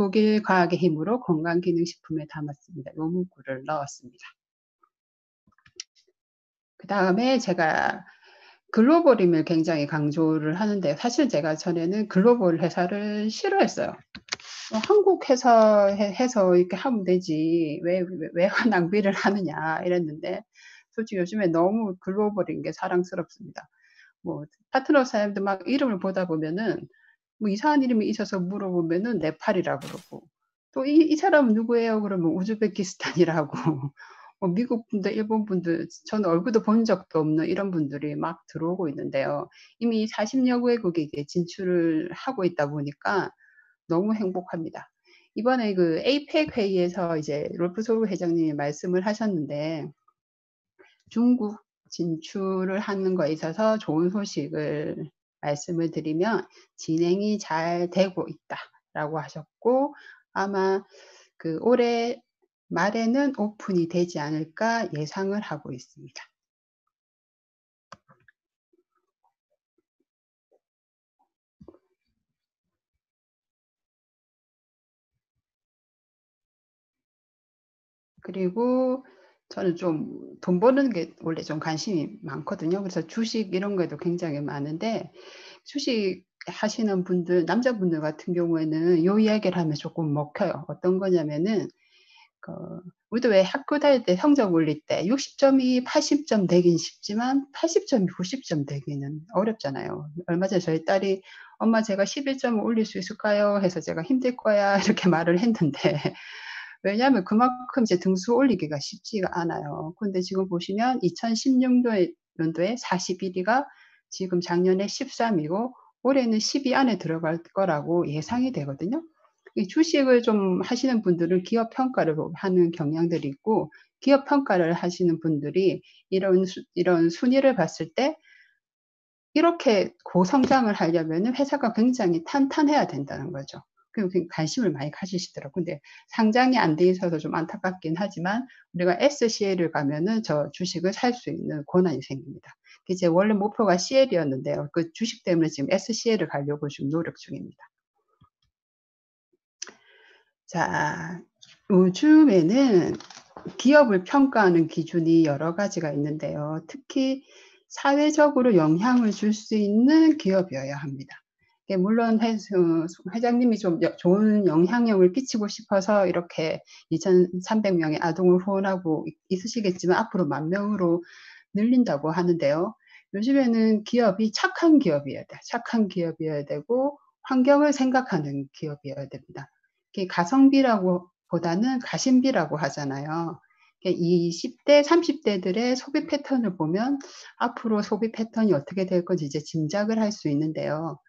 독일 과학의 힘으로 건강기능식품에 담았습니다. 요 문구를 넣었습니다. 그다음에 제가 글로벌임을 굉장히 강조를 하는데 사실 제가 전에는 글로벌 회사를 싫어했어요. 한국 회사 해서 이렇게 하면 되지 왜 낭비를 하느냐 이랬는데 솔직히 요즘에 너무 글로벌인 게 사랑스럽습니다. 뭐 파트너 사람들 막 이름을 보다 보면은 뭐 이상한 이름이 있어서 물어보면은 네팔이라 그러고 또 이 사람은 누구예요? 그러면 우즈베키스탄이라고 뭐 미국 분들, 일본 분들 저는 얼굴도 본 적도 없는 이런 분들이 막 들어오고 있는데요. 이미 40여 개국에 진출을 하고 있다 보니까 너무 행복합니다. 이번에 그 APEC 회의에서 이제 롤프 소우 회장님이 말씀을 하셨는데 중국 진출을 하는 거에 있어서 좋은 소식을 말씀을 드리면 진행이 잘 되고 있다라고 하셨고 아마 그 올해 말에는 오픈이 되지 않을까 예상을 하고 있습니다. 그리고 저는 좀 돈 버는 게 원래 좀 관심이 많거든요. 그래서 주식 이런 거에도 굉장히 많은데 주식 하시는 분들, 남자분들 같은 경우에는 요 이야기를 하면 조금 먹혀요. 어떤 거냐면은 그 우리도 왜 학교 다닐 때 성적 올릴 때 60점이 80점 되긴 쉽지만 80점이 90점 되기는 어렵잖아요. 얼마 전에 저희 딸이 엄마 제가 11점을 올릴 수 있을까요? 해서 제가 힘들 거야 이렇게 말을 했는데 왜냐하면 그만큼 이제 등수 올리기가 쉽지가 않아요. 근데 지금 보시면 2016년도에 41위가 지금 작년에 13위고 올해는 10위 안에 들어갈 거라고 예상이 되거든요. 이 주식을 좀 하시는 분들은 기업 평가를 하는 경향들이 있고 기업 평가를 하시는 분들이 이런 순위를 봤을 때 이렇게 고성장을 하려면은 회사가 굉장히 탄탄해야 된다는 거죠. 그리고 관심을 많이 가지시더라고요. 근데 상장이 안 돼 있어서 좀 안타깝긴 하지만 우리가 SCL을 가면은 저 주식을 살 수 있는 권한이 생깁니다. 제 원래 목표가 CL이었는데요. 그 주식 때문에 지금 SCL을 가려고 지금 노력 중입니다. 자, 요즘에는 기업을 평가하는 기준이 여러 가지가 있는데요. 특히 사회적으로 영향을 줄 수 있는 기업이어야 합니다. 물론 회장님이 좀 좋은 영향력을 끼치고 싶어서 이렇게 2,300명의 아동을 후원하고 있으시겠지만 앞으로 10,000명으로 늘린다고 하는데요. 요즘에는 기업이 착한 기업이어야 돼. 착한 기업이어야 되고 환경을 생각하는 기업이어야 됩니다. 가성비라고 보다는 가심비라고 하잖아요. 20대, 30대들의 소비 패턴을 보면 앞으로 소비 패턴이 어떻게 될 건지 이제 짐작을 할 수 있는데요.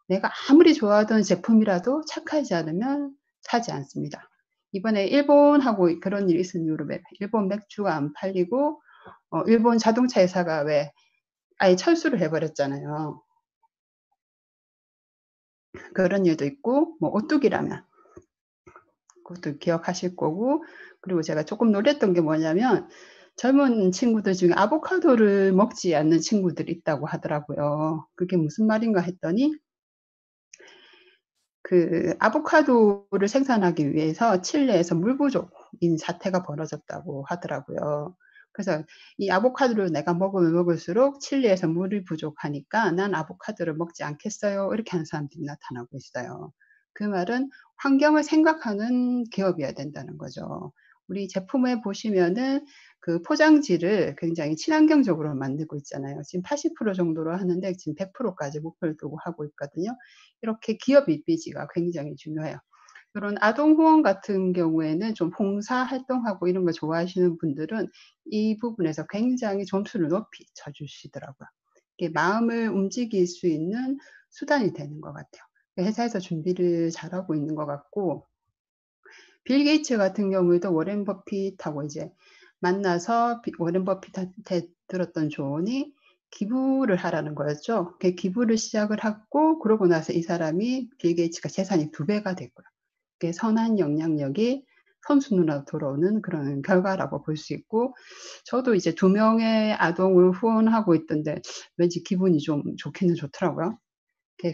내가 아무리 좋아하던 제품이라도 착하지 않으면 사지 않습니다. 이번에 일본하고 그런 일이 있은 이후로 일본 맥주가 안 팔리고 일본 자동차 회사가 왜 아예 철수를 해버렸잖아요. 그런 일도 있고 뭐 오뚜기라면 그것도 기억하실 거고 그리고 제가 조금 놀랬던 게 뭐냐면 젊은 친구들 중에 아보카도를 먹지 않는 친구들이 있다고 하더라고요. 그게 무슨 말인가 했더니 그 아보카도를 생산하기 위해서 칠레에서 물 부족인 사태가 벌어졌다고 하더라고요. 그래서 이 아보카도를 내가 먹으면 먹을수록 칠레에서 물이 부족하니까 난 아보카도를 먹지 않겠어요. 이렇게 하는 사람들이 나타나고 있어요. 그 말은 환경을 생각하는 기업이어야 된다는 거죠. 우리 제품에 보시면은 그 포장지를 굉장히 친환경적으로 만들고 있잖아요. 지금 80% 정도로 하는데 지금 100%까지 목표를 두고 하고 있거든요. 이렇게 기업 이미지가 굉장히 중요해요. 이런 아동 후원 같은 경우에는 좀 봉사 활동하고 이런 거 좋아하시는 분들은 이 부분에서 굉장히 점수를 높이 쳐주시더라고요. 이게 마음을 움직일 수 있는 수단이 되는 것 같아요. 회사에서 준비를 잘하고 있는 것 같고 빌 게이츠 같은 경우에도 워렌 버핏하고 이제 만나서 워렌 버핏한테 들었던 조언이 기부를 하라는 거였죠. 기부를 시작을 하고 그러고 나서 이 사람이 빌 게이츠가 재산이 2배가 됐고요. 그게 선한 영향력이 선수 눈으로 들어오는 그런 결과라고 볼 수 있고 저도 이제 2명의 아동을 후원하고 있던데 왠지 기분이 좀 좋기는 좋더라고요.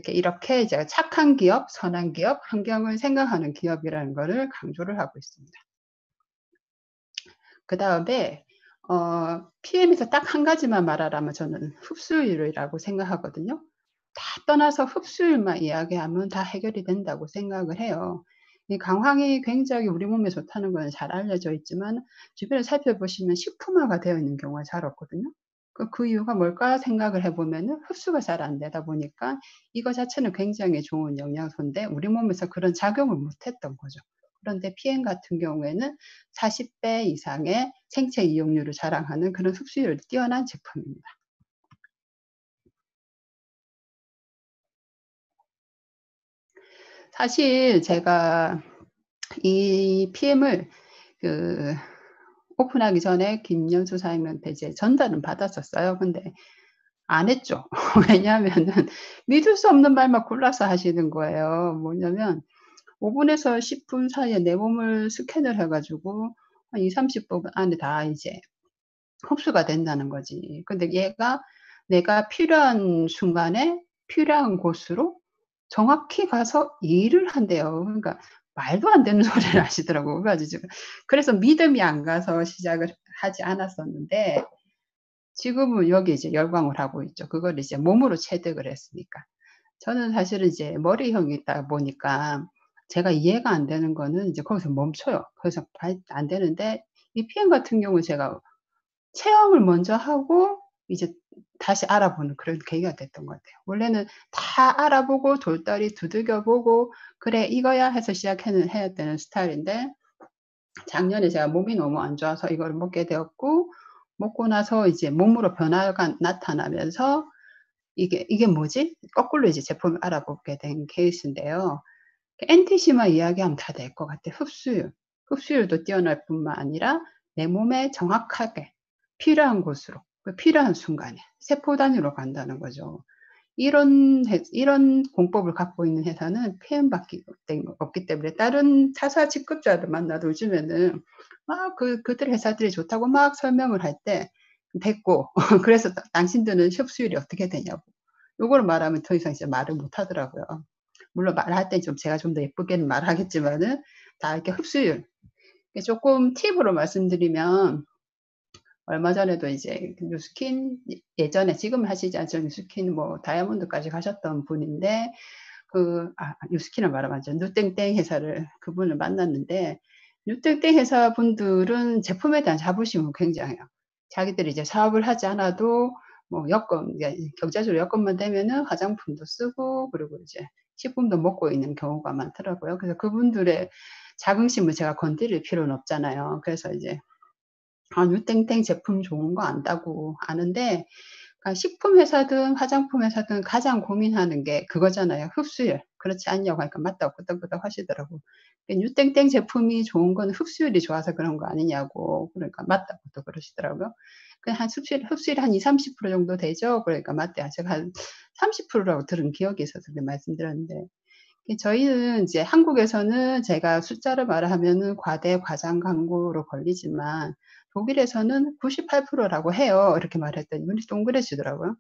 이렇게 이제 착한 기업, 선한 기업, 환경을 생각하는 기업이라는 거를 강조를 하고 있습니다. 그다음에 PM에서 딱 한 가지만 말하라면 저는 흡수율이라고 생각하거든요. 다 떠나서 흡수율만 이야기하면 다 해결이 된다고 생각을 해요. 이 강황이 굉장히 우리 몸에 좋다는 건 잘 알려져 있지만 주변을 살펴보시면 식품화가 되어 있는 경우가 잘 없거든요. 그 이유가 뭘까 생각을 해 보면은 흡수가 잘 안 되다 보니까 이거 자체는 굉장히 좋은 영양소인데 우리 몸에서 그런 작용을 못 했던 거죠. 그런데 PM 같은 경우에는 40배 이상의 생체 이용률을 자랑하는 그런 흡수율이 뛰어난 제품입니다. 사실 제가 이 PM을 그 오픈하기 전에 김연수 사장님한테 이제 전달은 받았었어요. 근데 안 했죠. 왜냐하면은 믿을 수 없는 말만 골라서 하시는 거예요. 뭐냐면 5 분에서 10분 사이에 내 몸을 스캔을 해 가지고 한 20-30분 안에 다 이제 흡수가 된다는 거지. 근데 얘가 내가 필요한 순간에 필요한 곳으로 정확히 가서 일을 한대요. 그러니까 말도 안 되는 소리를 하시더라고요. 그래 가지고 그래서 믿음이 안 가서 시작을 하지 않았었는데 지금은 여기에 이제 열광을 하고 있죠. 그거를 이제 몸으로 체득을 했으니까. 저는 사실은 이제 머리형이다 보니까 제가 이해가 안 되는 거는 이제 거기서 멈춰요. 거기서 안 되는데 이 PM 같은 경우는 제가 체험을 먼저 하고 이제 다시 알아보는 그런 계기가 됐던 것 같아요. 원래는 다 알아보고 돌다리 두들겨 보고 '그래 이거야.' 해서 시작해는 해야 되는 스타일인데 작년에 제가 몸이 너무 안 좋아서 이거를 먹게 되었고 먹고 나서 이제 몸으로 변화가 나타나면서 '이게 뭐지?' 거꾸로 이제 제품을 알아보게 된 케이스인데요. NTC만 이야기하면 다 될 것 같아요. 흡수율. 흡수율도 뛰어날 뿐만 아니라 내 몸에 정확하게 필요한 곳으로 필요한 순간에 세포 단위로 간다는 거죠. 이런 공법을 갖고 있는 회사는 폐업밖에 없기 때문에 다른 타사 직급자들 만나도 요즘에는 막 그들 회사들이 좋다고 막 설명을 할 때 됐고 그래서 당신들은 흡수율이 어떻게 되냐고. 요거를 말하면 더 이상 이제 말을 못 하더라고요. 물론 말할 땐 좀 제가 좀 더 예쁘게는 말하겠지만은 다 이렇게 흡수율. 쪼끔 팁으로 말씀드리면 얼마 전에도 이제 그 뉴스킨 예전에 지금은 하시지 않지만 뉴스킨 뭐 다이아몬드까지 가셨던 분인데 뉴스킨을 말하면 안 되죠. 누땡땡 회사를 그분을 만났는데 누땡땡 회사 분들은 제품에 대한 자부심은 굉장해요. 자기들이 이제 사업을 하지 않아도 뭐 여건 경제적으로 여건만 되면은 화장품도 쓰고 그리고 이제 식품도 먹고 있는 경우가 많더라고요. 그래서 그분들의 자긍심을 제가 건드릴 필요는 없잖아요. 그래서 이제 누땡땡 제품 좋은 거 안다고 아는데 그러니까 식품 회사든 화장품 회사든 가장 고민하는 게 그거잖아요. 흡수율. 그렇지 않냐고 하니까 맞다고 끄덕끄덕 하시더라고. "뉴땡땡 제품이 좋은 건 흡수율이 좋아서 그런 거 아니냐."고 그러니까 맞다고 또 그러시더라고요. 그 한 흡수율이 한 20-30% 정도 되죠? 그러니까 맞대요. 제가 한 30% 라고 들은 기억이 있어서 그 말씀드렸는데 저희는 이제 한국에서는 제가 숫자를 말하면은 과대과장 광고로 걸리지만 독일에서는 98% 라고 해요. 이렇게 말했더니 눈이 동그래지더라고요.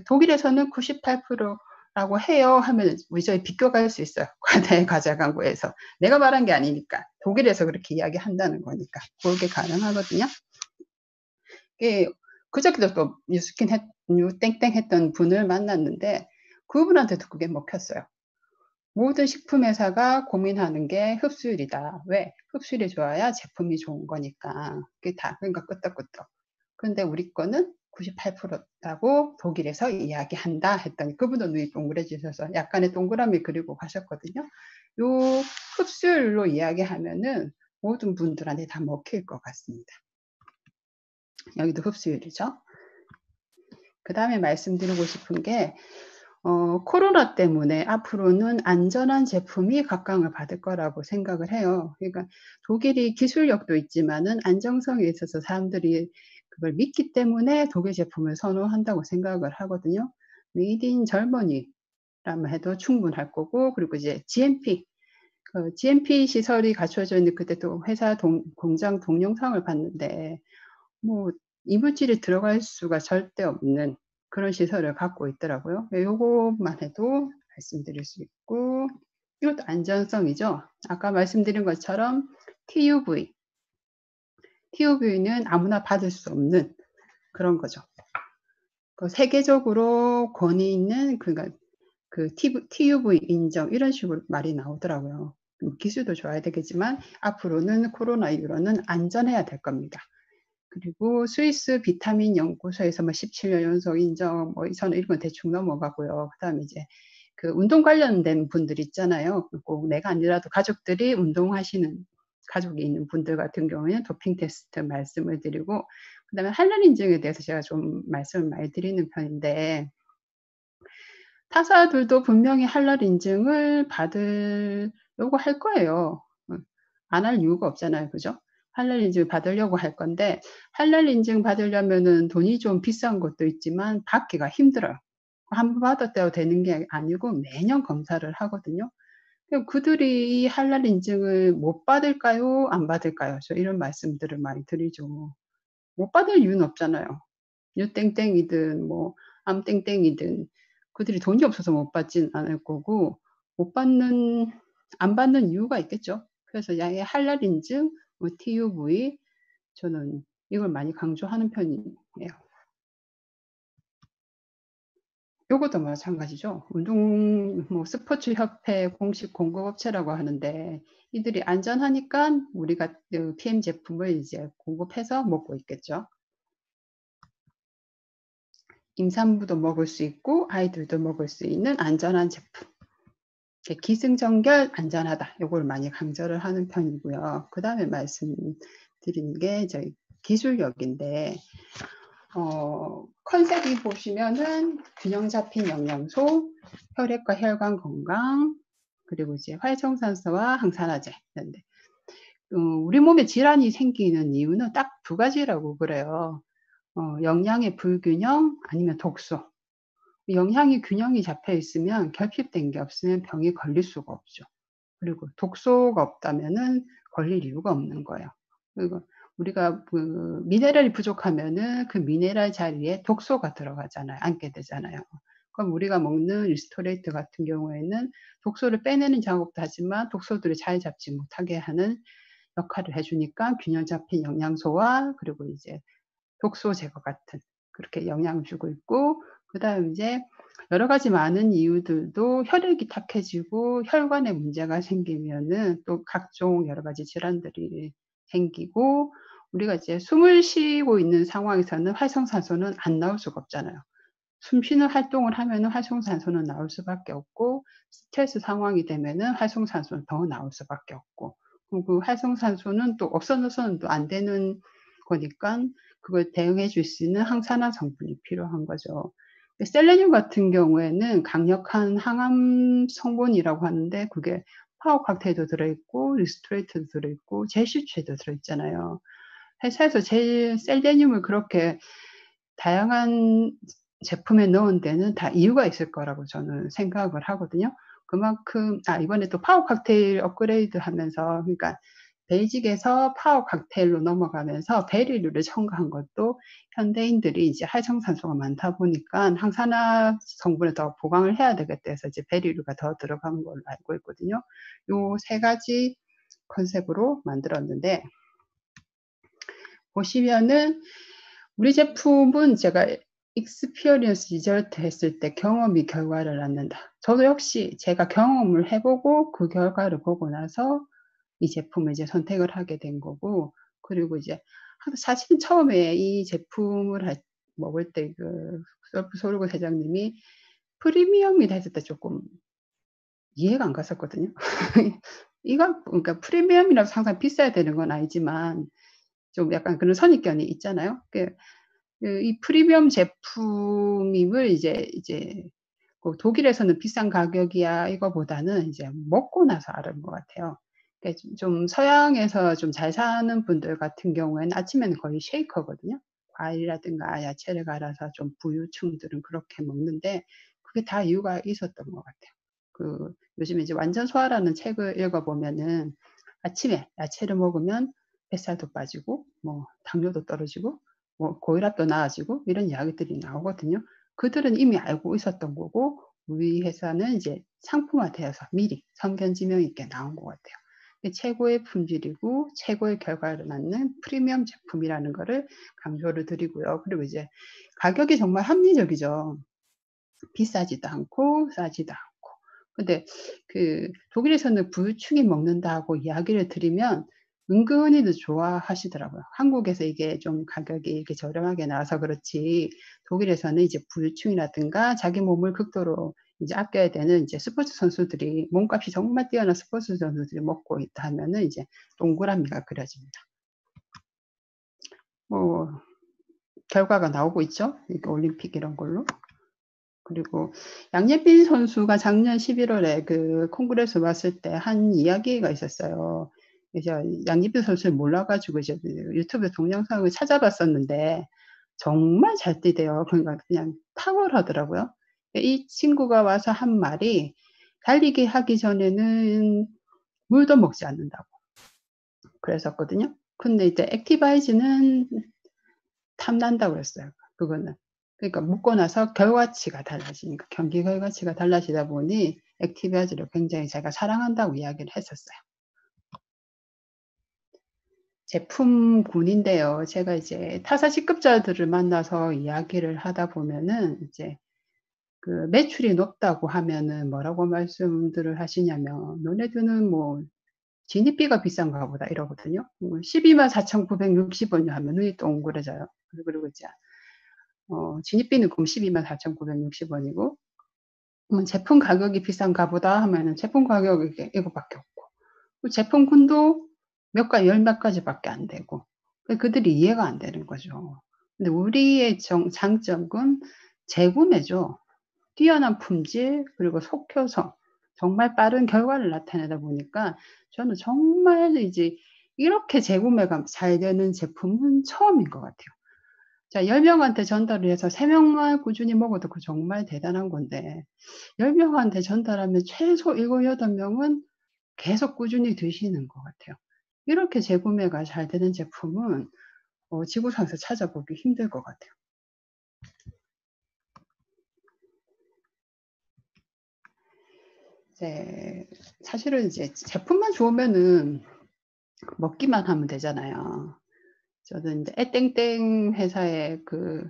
독일에서는 98% 라고 해요 하면 우리 저희 비껴갈 수 있어요. 과대 과자 광고에서. 내가 말한 게 아니니까. 독일에서 그렇게 이야기한다는 거니까. 그게 가능하거든요. 예. 그저께도 또 뉴땡땡 했던 분을 만났는데 그분한테도 그게 먹혔어요. 모든 식품 회사가 고민하는 게 흡수율이다. 왜? 흡수율이 좋아야 제품이 좋은 거니까. 그게 다 그러니까 끄떡끄떡. 근데 우리 거는 98% 라고 독일에서 이야기한다 했더니 그분도 눈이 동그래지셔서 약간의 동그라미 그리고 가셨거든요. 요 흡수율로 이야기하면은 모든 분들한테 다 먹힐 것 같습니다. 여기도 흡수율이죠. 그다음에 말씀드리고 싶은 게 코로나 때문에 앞으로는 안전한 제품이 각광을 받을 거라고 생각을 해요. 그러니까 독일이 기술력도 있지만은 안정성에 있어서 사람들이 그걸 믿기 때문에 독일 제품을 선호한다고 생각을 하거든요. 메이드 인 젊어니라고 해도 충분할 거고 그리고 이제 GMP GMP 시설이 갖춰져 있는 그때 또 회사 공장 동영상을 봤는데 뭐 이물질이 들어갈 수가 절대 없는 그런 시설을 갖고 있더라고요. 요것만 해도 말씀드릴 수 있고, 이것도 안전성이죠. 아까 말씀드린 것처럼 TUV. TUV는 아무나 받을 수 없는 그런 거죠. 그 세계적으로 권위 있는 그러니까 TUV 인정 이런 식으로 말이 나오더라고요. 기술도 좋아야 되겠지만 앞으로는 코로나 이후로는 안전해야 될 겁니다. 그리고 스위스 비타민 연구소에서 뭐 17년 연속 인정, 뭐 저는 이런 건 대충 넘어가고요. 그다음에 이제 그 운동 관련된 분들 있잖아요. 꼭 내가 아니라도 가족들이 운동하시는 가족이 있는 분들 같은 경우에는 도핑 테스트 말씀을 드리고, 그다음에 할랄 인증에 대해서 제가 좀 말씀을 많이 드리는 편인데, 타사들도 분명히 할랄 인증을 받으려고 할 거예요. 안 할 이유가 없잖아요. 그죠? 할랄 인증 받으려고 할 건데, 할랄 인증 받으려면은 돈이 좀 비싼 것도 있지만 받기가 힘들어요. 한 번 받았다고 되는 게 아니고 매년 검사를 하거든요. 그럼 그들이 이 할랄 인증을 못 받을까요? 안 받을까요? 저 이런 말씀들을 많이 드리죠. 못 받을 이유는 없잖아요. 유땡땡이든 뭐 암땡땡이든 그들이 돈이 없어서 못 받진 않을 거고, 못 받는 안 받는 이유가 있겠죠. 그래서 야의 할랄 인증, 뭐 TUV, 저는 이걸 많이 강조하는 편이에요. 요것도 마찬가지죠. 운동 뭐 스포츠 협회 공식 공급업체라고 하는데, 이들이 안전하니까 우리가 그 PM 제품을 이제 공급해서 먹고 있겠죠. 임산부도 먹을 수 있고 아이들도 먹을 수 있는 안전한 제품. 기승전결 안전하다. 요걸 많이 강조를 하는 편이고요. 그다음에 말씀드린 게 저희 기술력인데, 컨셉이 보시면은 균형 잡힌 영양소, 혈액과 혈관 건강, 그리고 이제 활성산소와 항산화제. 인데 우리 몸에 질환이 생기는 이유는 딱 두 가지라고 그래요. 영양의 불균형 아니면 독소. 영양이 균형이 잡혀 있으면 결핍된 게 없으면 병이 걸릴 수가 없죠. 그리고 독소가 없다면은 걸릴 이유가 없는 거예요. 그리고 우리가 그 미네랄이 부족하면은 그 미네랄 자리에 독소가 들어가잖아요. 앉게 되잖아요. 그럼 우리가 먹는 리스토레이트 같은 경우에는 독소를 빼내는 작업도 하지만 독소들을 잘 잡지 못하게 하는 역할을 해주니까 균형 잡힌 영양소와 그리고 이제 독소 제거 같은 그렇게 영향을 주고 있고, 그다음 이제 여러 가지 많은 이유들도 혈액이 탁해지고 혈관에 문제가 생기면은 또 각종 여러 가지 질환들이 생기고, 우리가 이제 숨을 쉬고 있는 상황에서는 활성산소는 안 나올 수가 없잖아요. 숨 쉬는 활동을 하면은 활성산소는 나올 수밖에 없고, 스트레스 상황이 되면은 활성산소는 더 나올 수밖에 없고, 그럼 그 활성산소는 또 없어져서는 또 안 되는 거니까 그걸 대응해 줄 수 있는 항산화 성분이 필요한 거죠. 셀레늄 같은 경우에는 강력한 항암 성분이라고 하는데, 그게 파워 칵테일도 들어있고 리스토레이트도 들어있고 제시체도 들어있잖아요. 회사에서 제일 셀레늄을 그렇게 다양한 제품에 넣은 데는 다 이유가 있을 거라고 저는 생각을 하거든요. 그만큼 이번에 또 파워 칵테일 업그레이드 하면서, 그러니까 베이직에서 파워 칵테일로 넘어가면서 베리류를 첨가한 것도 현대인들이 이제 활성산소가 많다 보니까 항산화 성분을 더 보강을 해야 되겠다 해서 이제 베리류가 더 들어간 걸로 알고 있거든요. 요 세 가지 컨셉으로 만들었는데, 보시면은 우리 제품은 제가 experience result 했을 때 경험이 결과를 낳는다. 저도 역시 제가 경험을 해 보고 그 결과를 보고 나서 이 제품을 이제 선택을 하게 된 거고, 그리고 이제 사실은 처음에 이 제품을 먹을 때 그 셀프 소르고 사장님이 프리미엄이라 했을 때 쪼끔 이해가 안 갔었거든요. 이거 그러니까 프리미엄이라고 항상 비싸야 되는 건 아니지만 좀 약간 그런 선입견이 있잖아요. 이 프리미엄 제품임을 이제 그 독일에서는 비싼 가격이야 이거보다는 이제 먹고 나서 알은 것 같아요. 그러니까 좀 서양에서 좀 잘 사는 분들 같은 경우에는 아침에는 거의 쉐이커거든요. 과일이라든가 야채를 갈아서 좀 부유층들은 그렇게 먹는데, 그게 다 이유가 있었던 것 같아요. 요즘에 이제 완전 소화라는 책을 읽어 보면은 아침에 야채를 먹으면 뱃살도 빠지고 뭐 당뇨도 떨어지고 뭐 고혈압도 나아지고 이런 이야기들이 나오거든요. 그들은 이미 알고 있었던 거고 우리 회사는 이제 상품화되어서 미리 성견 지명 있게 나온 것 같아요. 최고의 품질이고 최고의 결과를 낳는 프리미엄 제품이라는 거를 강조를 드리고요. 그리고 이제 가격이 정말 합리적이죠. 비싸지도 않고 싸지도 않고. 근데 그 독일에서는 부유층이 먹는다고 이야기를 드리면 은근히도 좋아하시더라고요. 한국에서 이게 좀 가격이 이렇게 저렴하게 나와서 그렇지 독일에서는 이제 부유층이라든가 자기 몸을 극도로 이제 아껴야 되는 이제 스포츠 선수들이 몸값이 정말 뛰어난 스포츠 선수들이 먹고 있다 하면은 이제 동그라미가 그려집니다. 뭐 결과가 나오고 있죠. 이렇게 올림픽 이런 걸로. 그리고 양예빈 선수가 작년 11월에 그 콩그레스 왔을 때 한 이야기가 있었어요. 이제 양예빈 선수를 몰라 가지고 이제 유튜브 동영상을 찾아봤었는데 정말 잘 뛰대요. 그러니까 그냥 탁월하더라고요. 이 친구가 와서 한 말이 "달리기 하기 전에는 물도 먹지 않는다."고 그랬었거든요. 근데 이제 액티바이즈는 탐난다고 그랬어요. 그거는. 그러니까 먹고 나서 결과치가 달라지니까 경기 결과치가 달라지다 보니 액티비아즈를 굉장히 제가 사랑한다고 이야기를 했었어요. 제품군인데요. 제가 이제 타사 직급자들을 만나서 이야기를 하다 보면은 이제 그 매출이 높다고 하면은 뭐라고 말씀들을 하시냐면 "너네들은 뭐 진입비가 비싼가 보다." 이러거든요. 124,960 원이요 하면 눈이 동그래져요. 그리고 이제 진입비는 그럼 124,960 원이고 제품 가격이 비싼가 보다 하면은 제품 가격이 이거밖에 없고 그 제품군도 열 몇 가지밖에 안 되고 그들이 이해가 안 되는 거죠. 근데 우리의 장점은 재구매죠. 뛰어난 품질 그리고 속효성 정말 빠른 결과를 나타내다 보니까 저는 정말 이제 이렇게 재구매가 잘 되는 제품은 처음인 것 같아요. 자 10 명한테 전달을 해서 3 명만 꾸준히 먹어도 그 정말 대단한 건데 10 명한테 전달하면 최소 7-8 명은 계속 꾸준히 드시는 것 같아요. 이렇게 재구매가 잘 되는 제품은 지구상에서 찾아보기 힘들 것 같아요. 이제 사실은 이제 제품만 좋으면은 먹기만 하면 되잖아요. 저는 인제 에땡땡 회사의 그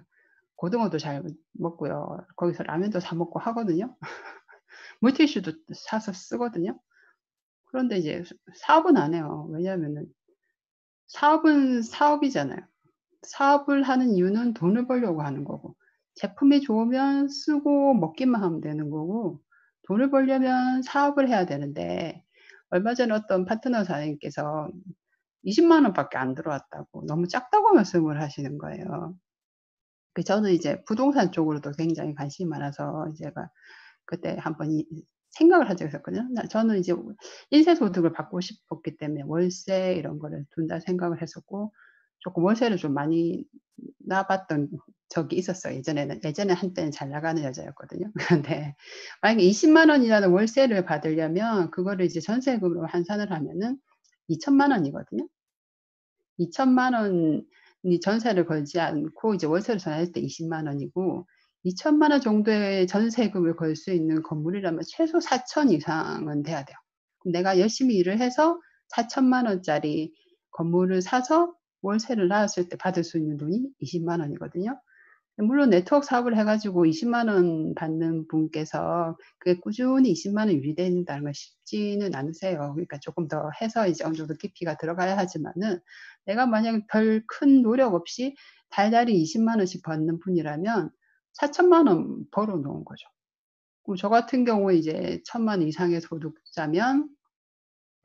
고등어도 잘 먹고요. 거기서 라면도 사 먹고 하거든요. 물티슈도 사서 쓰거든요. 그런데 이제 사업은 안 해요. 왜냐하면은 사업은 사업이잖아요. 사업을 하는 이유는 돈을 벌려고 하는 거고 제품이 좋으면 쓰고 먹기만 하면 되는 거고 돈을 벌려면 사업을 해야 되는데 얼마 전에 어떤 파트너 사장님께서 20만 원밖에 안 들어왔다고 너무 작다고 말씀을 하시는 거예요. 저는 이제 부동산 쪽으로도 굉장히 관심이 많아서 제가 그때 한번 생각을 한 적이 있었거든요. 저는 이제 인쇄소득을 받고 싶었기 때문에 월세 이런 거를 둔다 생각을 했었고 쪼끔 월세를 좀 많이 나봤던 적이 있었어요 예전에는. 예전에 한때는 잘 나가는 여자였거든요. 그런데 만약에 20만 원이라는 월세를 받으려면 그거를 이제 전세금으로 환산을 하면은 2천만 원이거든요. 2천만 원이 전세를 걸지 않고 이제 월세를 전환했을 때 20만 원이고 2천만 원 정도의 전세금을 걸 수 있는 건물이라면 최소 4천 이상은 돼야 돼요. 그럼 내가 열심히 일을 해서 4천만 원짜리 건물을 사서 월세를 나왔을 때 받을 수 있는 돈이 20만 원이거든요. 물론 네트워크 사업을 해 가지고 20만 원 받는 분께서 그게 꾸준히 20만 원 유지된다는 건 쉽지는 않으세요. 그러니까 쪼끔 더 해서 이제 어느 정도 깊이가 들어가야 하지만은 내가 만약에 별 큰 노력 없이 달달이 20만 원씩 받는 분이라면 4천만 원 벌어 놓은 거죠. 그럼 저 같은 경우에 이제 1,000만 원 이상의 소득자면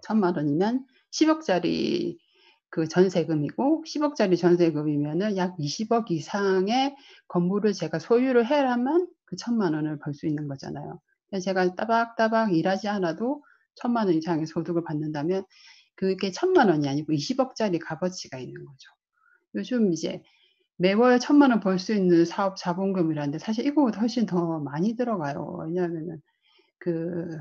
1,000만 원이면 10억 짜리 그 전세금이고 10억 짜리 전세금이면은 약 20억 이상의 건물을 제가 소유를 해야만 그 1,000만 원을 벌 수 있는 거잖아요. 그래서 제가 따박따박 일하지 않아도 1,000만 원 이상의 소득을 받는다면 그게 1,000만 원이 아니고 20억 짜리 값어치가 있는 거죠. 요즘 이제 매월 1,000만 원 벌 수 있는 사업 자본금이라는데 사실 이거보다 훨씬 더 많이 들어가요. 왜냐하면은 그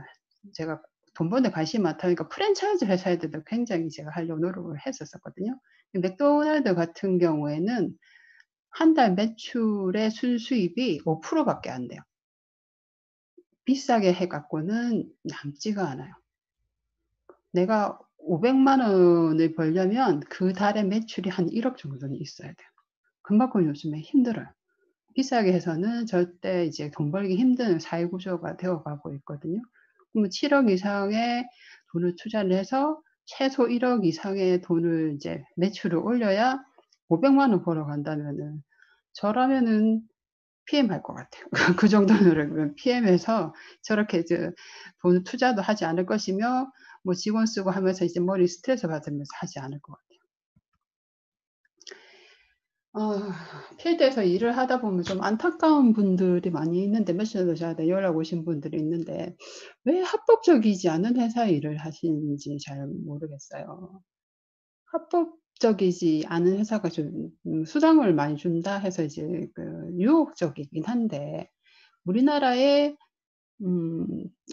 제가 돈 버는 데 관심이 많다 보니까 프랜차이즈 회사에도 굉장히 제가 하려고 노력을 했었었거든요. 맥도날드 같은 경우에는 한 달 매출의 순수입이 5% 밖에 안 돼요. 비싸게 해 갖고는 남지가 않아요. 내가 500만 원을 벌려면 그 달에 매출이 한 1억 정도는 있어야 돼요. 그만큼 요즘에 힘들어요. 비싸게 해서는 절대 이제 돈 벌기 힘든 사회 구조가 되어 가고 있거든요. 그러면 7억 이상의 돈을 투자를 해서 최소 1억 이상의 돈을 이제 매출을 올려야 500만 원 벌어간다면은 저라면은 PM할 것 같아요. 그 정도 노력이면 PM해서 저렇게 이제 돈 투자도 하지 않을 것이며 뭐 직원 쓰고 하면서 이제 머리 스트레스 받으면서 하지 않을 것 같아요. 필드에서 일을 하다 보면 좀 안타까운 분들이 많이 있는데 메시지도 저한테 연락 오신 분들이 있는데 왜 합법적이지 않은 회사에 일을 하시는지 잘 모르겠어요. 합법적이지 않은 회사가 좀 수당을 많이 준다 해서 이제 그 유혹적이긴 한데 우리나라에 음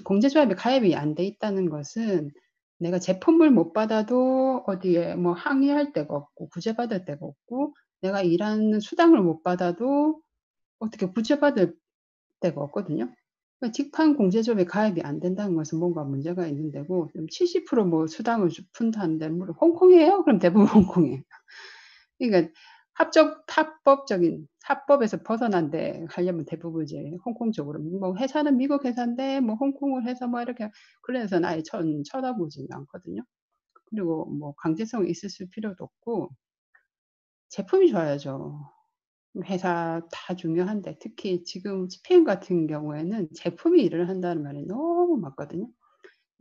공제조합에 가입이 안 돼 있다는 것은 내가 제품을 못 받아도 어디에 뭐 항의할 데가 없고 구제받을 데가 없고 내가 일하는 수당을 못 받아도 어떻게 구제받을 데가 없거든요. 그러니까 직판 공제조합에 가입이 안 된다는 것은 뭔가 문제가 있는 데고 70% 수당을 푼다는데 홍콩이에요? 그럼 대부분 홍콩이에요. 그러니까 합법에서 벗어난 데 하려면 대부분 이제 홍콩 쪽으로 뭐 회사는 미국 회사인데 뭐 홍콩을 해서 뭐 이렇게 그런 데서는 아예 쳐다보지는 않거든요. 그리고 뭐 강제성이 있을 필요도 없고 제품이 좋아야죠. 회사 다 중요한데 특히 지금 스페인 같은 경우에는 제품이 일을 한다는 말이 너무 많거든요.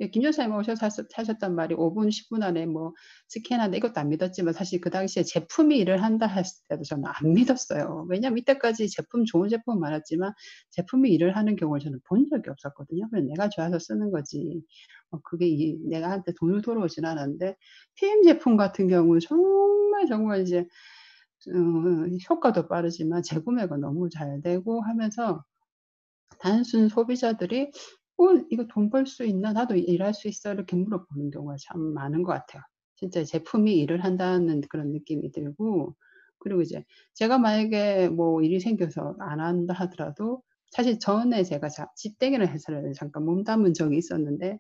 예, 김 여사님 오셔서 하셨단 말이 5분, 10분 안에 뭐 스캔한다 이것도 안 믿었지만 사실 그 당시에 제품이 일을 한다 했을 때도 저는 안 믿었어요. 왜냐하면 이때까지 좋은 제품은 많았지만 제품이 일을 하는 경우를 저는 본 적이 없었거든요. 그냥 내가 좋아서 쓰는 거지. 그게 내가 한테 돈을 돌아오진 않았는데 PM 제품 같은 경우는 정말 이제 효과도 빠르지만 재구매가 너무 잘 되고 하면서 단순 소비자들이 이거 돈 벌 수 있나? 나도 일할 수 있어?" 이렇게 물어보는 경우가 참 많은 것 같아요. 진짜 제품이 일을 한다는 그런 느낌이 들고 그리고 이제 제가 만약에 뭐 일이 생겨서 안 한다 하더라도 사실 전에 제가 집땡이라는 회사를 잠깐 몸담은 적이 있었는데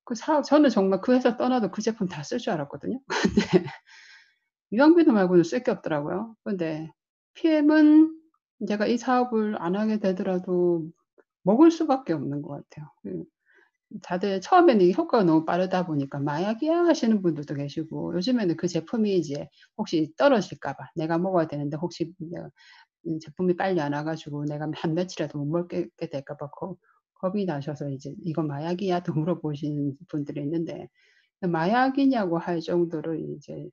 그 사업 저는 정말 그 회사 떠나도 그 제품 다 쓸 줄 알았거든요. 근데 유황비누 말고는 쓸 게 없더라고요. 근데 PM은 제가 이 사업을 안 하게 되더라도 먹을 수밖에 없는 것 같아요. 다들 처음에는 이 효과가 너무 빠르다 보니까 "마약이야." 하시는 분들도 계시고 요즘에는 그 제품이 이제 혹시 떨어질까 봐 내가 먹어야 되는데 혹시 내가 제품이 빨리 안 와 가지고 내가 한 며칠이라도 못 먹게 될까 봐 겁이 나셔서 이제 "이거 마약이야?" 또 물어보시는 분들이 있는데 마약이냐고 할 정도로 이제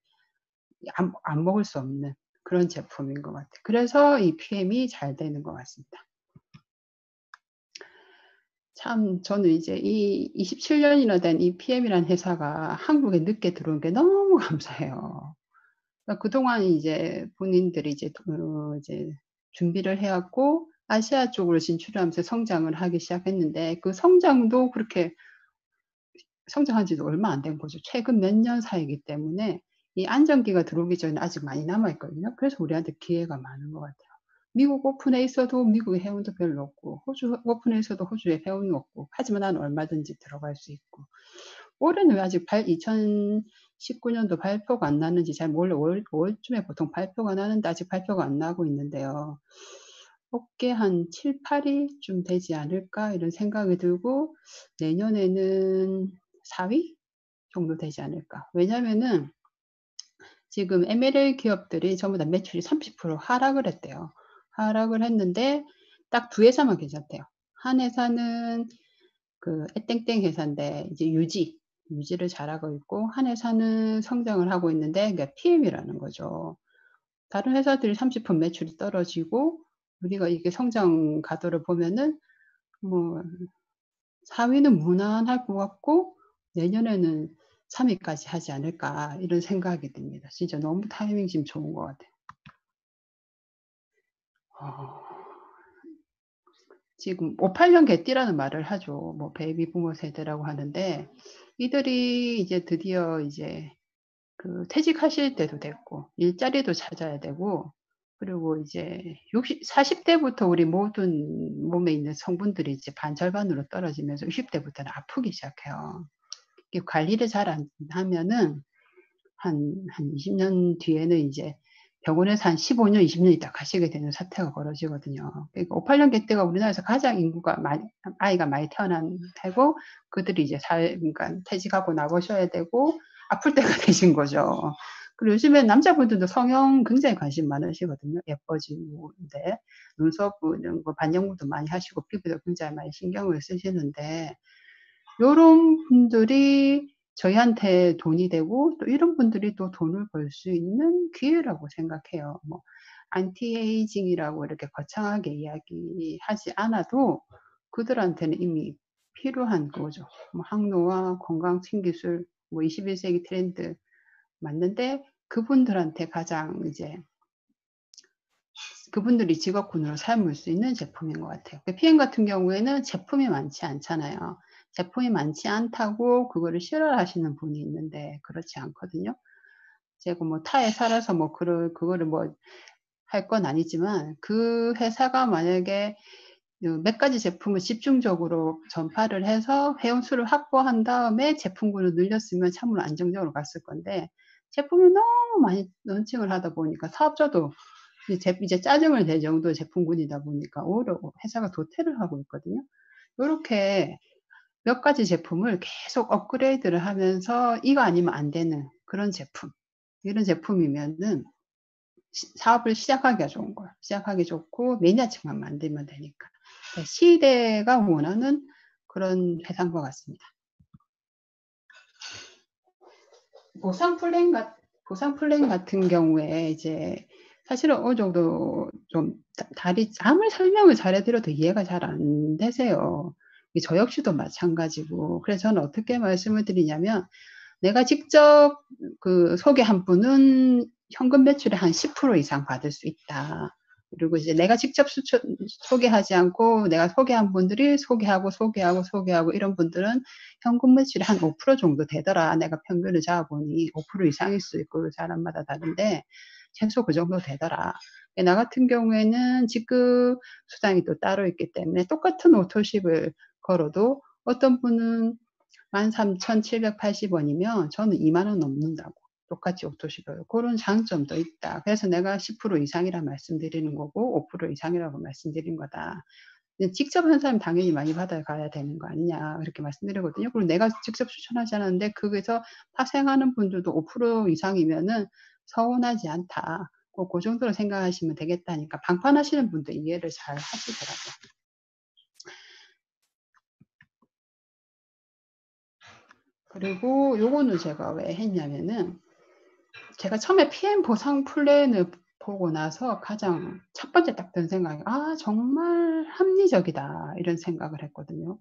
안 먹을 수 없는 그런 제품인 것 같아요. 그래서 이 PM이 잘 되는 것 같습니다. 참 저는 이제 이 27 년이나 된 이 PM이라는 회사가 한국에 늦게 들어온 게 너무 감사해요. 그러니까 그동안 이제 본인들이 이제 준비를 해 왔고 아시아 쪽으로 진출하면서 성장을 하기 시작했는데 그 성장도 그렇게 성장한 지도 얼마 안 된 거죠. 최근 몇 년 사이이기 때문에 이 안정기가 들어오기 전에 아직 많이 남아 있거든요. 그래서 우리한테 기회가 많은 것 같아요. 미국 오픈에 있어도 미국에 회원도 별로 없고 호주 오픈에 있어도 호주에 회원이 없고 하지만 나는 얼마든지 들어갈 수 있고 올해는 왜 아직 2019 년도 발표가 안 났는지 잘 몰라요. 5월 쯤에 보통 발표가 나는데 아직 발표가 안 나고 있는데요. 업계 한 7-8 위쯤 되지 않을까 이런 생각이 들고 내년에는 4위 정도 되지 않을까. 왜냐하면은 지금 MLA 기업들이 전부 다 매출이 30% 하락을 했대요. 하락을 했는데 딱 두 회사만 괜찮대요. 한 회사는 그 땡땡 회사인데 이제 유지를 잘하고 있고 한 회사는 성장을 하고 있는데 그러니까 PM이라는 거죠. 다른 회사들이 30% 매출이 떨어지고 우리가 이게 성장 가도를 보면은 뭐 4 위는 무난할 것 같고 내년에는 3 위까지 하지 않을까 이런 생각이 듭니다. 진짜 너무 타이밍 지금 좋은 것 같아요. 어 지금 58년 개띠라는 말을 하죠. 뭐 베이비 부머 세대라고 하는데 이들이 이제 드디어 이제 그 퇴직하실 때도 됐고 일자리도 찾아야 되고 그리고 이제 40 대부터 우리 모든 몸에 있는 성분들이 이제 반절반으로 떨어지면서 60 대부터는 아프기 시작해요. 이게 관리를 잘 안 하면은 한 20년 뒤에는 이제 병원에서 한 15 년, 20년 있다 가시게 되는 사태가 벌어지거든요. 그러니까 58년 때가 우리나라에서 가장 인구가 아이가 많이 태어난 해고, 그들이 이제 그러니까 퇴직하고 나가셔야 되고 아플 때가 되신 거죠. 그리고 요즘엔 남자분들도 성형 굉장히 관심 많으시거든요. 예뻐지는데 눈썹 이런 거 반영구도 많이 하시고 피부도 굉장히 많이 신경을 쓰시는데, 요런 분들이 저희한테 돈이 되고 또 이런 분들이 또 돈을 벌 수 있는 기회라고 생각해요. 뭐 안티에이징이라고 이렇게 거창하게 이야기하지 않아도 그들한테는 이미 필요한 거죠. 뭐 항노화, 건강 신기술, 뭐 21세기 트렌드 맞는데, 그분들한테 가장 이제 그분들이 직업군으로 삼을 수 있는 제품인 것 같아요. PM 같은 경우에는 제품이 많지 않잖아요. 제품이 많지 않다고 그거를 싫어하시는 분이 있는데 그렇지 않거든요. 제가 뭐 타 회사라서 뭐 그거를 뭐 할 건 아니지만, 그 회사가 만약에 몇 가지 제품을 집중적으로 전파를 해서 회원수를 확보한 다음에 제품군을 늘렸으면 참으로 안정적으로 갔을 건데, 제품을 너무 많이 런칭을 하다 보니까 사업자도 이제 짜증을 낼 정도의 제품군이다 보니까 오히려 회사가 도태를 하고 있거든요. 요렇게 몇 가지 제품을 계속 업그레이드를 하면서 이거 아니면 안 되는 그런 제품, 이런 제품이면은 사업을 시작하기가 좋은 거예요. 시작하기 좋고 매니아층만 만들면 되니까. 시대가 원하는 그런 회사인 것 같습니다. 보상 플랜 같은 경우에 이제 사실은 어느 정도 좀 아무리 설명을 잘해드려도 이해가 잘 안 되세요. 저 역시도 마찬가지고. 그래서 저는 어떻게 말씀을 드리냐면, 내가 직접 그 소개한 분은 현금 매출의 한 10% 이상 받을 수 있다. 그리고 이제 내가 직접 소개하지 않고 내가 소개한 분들이 소개하고 이런 분들은 현금 매출이 한 5% 정도 되더라. 내가 평균을 잡아보니 5% 이상일 수 있고 사람마다 다른데 최소 그 정도 되더라. 나 같은 경우에는 지급 수당이 또 따로 있기 때문에 똑같은 오토십을 걸어도 어떤 분은 13,780원이면 저는 2만 원 넘는다고. 똑같이 오토십을. 그런 장점도 있다. 그래서 내가 10% 이상이라 말씀드리는 거고 5% 이상이라고 말씀드린 거다. 직접 한 사람 당연히 많이 받아가야 되는 거 아니냐 그렇게 말씀드리거든요. 그리고 내가 직접 추천하지 않았는데 거기서 파생하는 분들도 5% 이상이면은 서운하지 않다. 그 정도로 생각하시면 되겠다니까 방판하시는 분도 이해를 잘 하시더라고요. 그리고 요거는 제가 왜 했냐면은, 제가 처음에 PM 보상 플랜을 보고 나서 가장 첫 번째 딱 든 생각이 정말 합리적이다 이런 생각을 했거든요.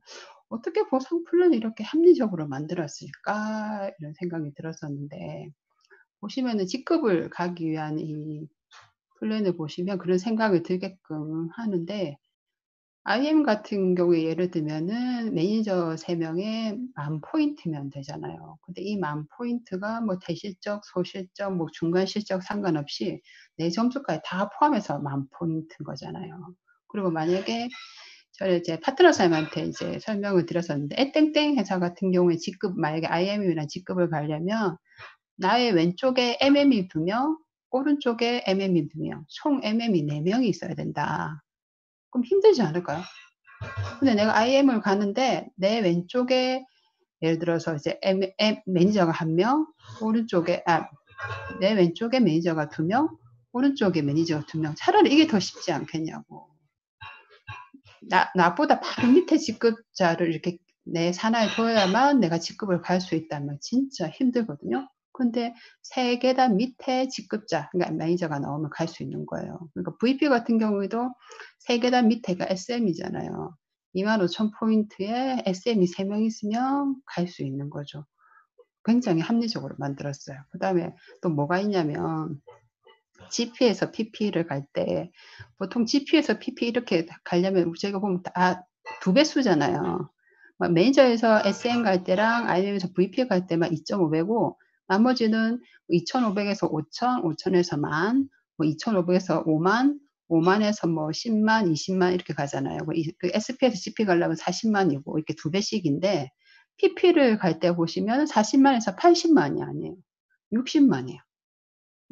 어떻게 보상 플랜을 이렇게 합리적으로 만들었을까 이런 생각이 들었었는데, 보시면은 직급을 가기 위한 이 플랜을 보시면 그런 생각이 들게끔 하는데, IM 같은 경우에 예를 들면은 매니저 3명에 10,000포인트면 되잖아요. 근데 이 10,000포인트가 뭐 대실적, 소실적, 뭐 중간 실적 상관없이 내 점수까지 다 포함해서 10,000포인트인 거잖아요. 그리고 만약에 저를 이제 파트너쌤한테 이제 설명을 드렸었는데, 땡땡 회사 같은 경우에 직급, 만약에 IM이나 직급을 가려면 나의 왼쪽에 MM이 2명, 오른쪽에 MM이 2명, 총 MM이 4명이 있어야 된다. 그럼 힘들지 않을까요? 근데 내가 IM을 가는데 내 왼쪽에 예를 들어서 이제 매니저가 1명, 오른쪽에 내 왼쪽에 매니저가 2명, 오른쪽에 매니저가 2명. 차라리 이게 더 쉽지 않겠냐고. 나보다 바로 밑에 직급자를 이렇게 내 산하에 둬야만 내가 직급을 갈 수 있다면 진짜 힘들거든요. 근데 3계단 밑에 직급자, 그러니까 매니저가 나오면 갈 수 있는 거예요. 그러니까 VP 같은 경우에도 3계단 밑에가 SM이잖아요. 25,000포인트에 SM이 3명 있으면 갈 수 있는 거죠. 굉장히 합리적으로 만들었어요. 그 다음에 또 뭐가 있냐면, GP에서 PP를 갈 때 보통 GP에서 PP 이렇게 가려면 제가 보면 다 2배수잖아요. 매니저에서 SM 갈 때랑 IM에서 VP 갈 때만 2.5배고 나머지는 2,500에서 5,000, 5,000에서 10,000, 뭐 2,500에서 5만, 5만에서 뭐 10만, 20만 이렇게 가잖아요. 그 SP에서 GP 가려면 40만이고 이렇게 2배씩인데 PP를 갈 때 보시면 40만에서 80만이 아니에요. 60만이에요.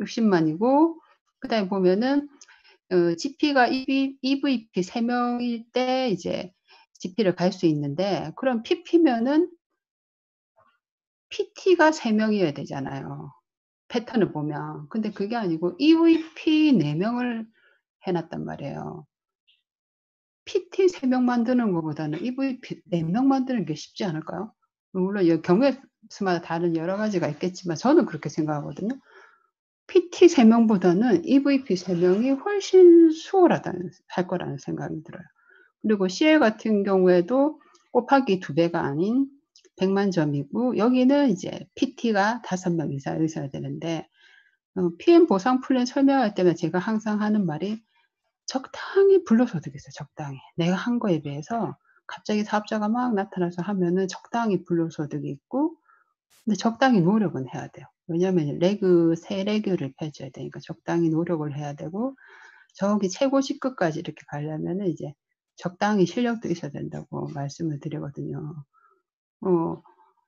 60만이고 그다음에 보면은 GP가 EVP 3명일 때 이제 GP를 갈 수 있는데 그럼 PP면은 PT가 3명이어야 되잖아요, 패턴을 보면. 근데 그게 아니고 EVP 4명을 해 놨단 말이에요. PT 3명 만드는 것보다는 EVP 4명 만드는 게 쉽지 않을까요? 물론 경우의 수마다 다른 여러 가지가 있겠지만 저는 그렇게 생각하거든요. PT 3명보다는 EVP 3명이 훨씬 수월하다는 할 거라는 생각이 들어요. 그리고 CL 같은 경우에도 곱하기 2배가 아닌 100만 점이고 여기는 이제 PT가 5명 이상 있어야 되는데 PM 보상 플랜 설명할 때는 제가 항상 하는 말이 적당히 불로소득이 있어요, 적당히. 내가 한 거에 비해서 갑자기 사업자가 막 나타나서 하면은 적당히 불로소득이 있고 근데 적당히 노력은 해야 돼요. 왜냐하면 세 레그를 펼쳐야 되니까 적당히 노력을 해야 되고 저기 최고 직급까지 이렇게 가려면은 이제 적당히 실력도 있어야 된다고 말씀을 드리거든요.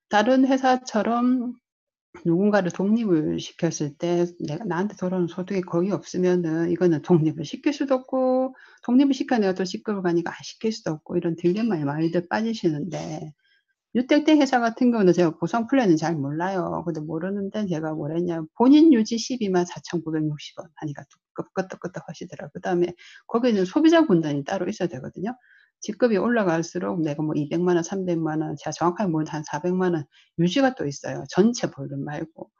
다른 회사처럼 누군가를 독립을 시켰을 때 내가 나한테 돌아오는 소득이 거의 없으면은 이거는 독립을 시킬 수도 없고 독립을 시켜야 내가 또 직급을 가니까 안 시킬 수도 없고 이런 딜레마에 많이들 빠지시는데 유택땡 회사 같은 경우는 제가 보상 플랜은 잘 몰라요. 근데 모르는데 제가 뭐랬냐면 본인 유지 12만 4,960원 하니까 끄떡끄떡 하시더라고요. 그다음에 거기는 소비자 분단이 따로 있어야 되거든요. 직급이 올라갈수록 내가 뭐 200만 원, 300만 원, 제가 정확하게 모르는데 한 400만 원 유지가 또 있어요, 전체 볼륨 말고.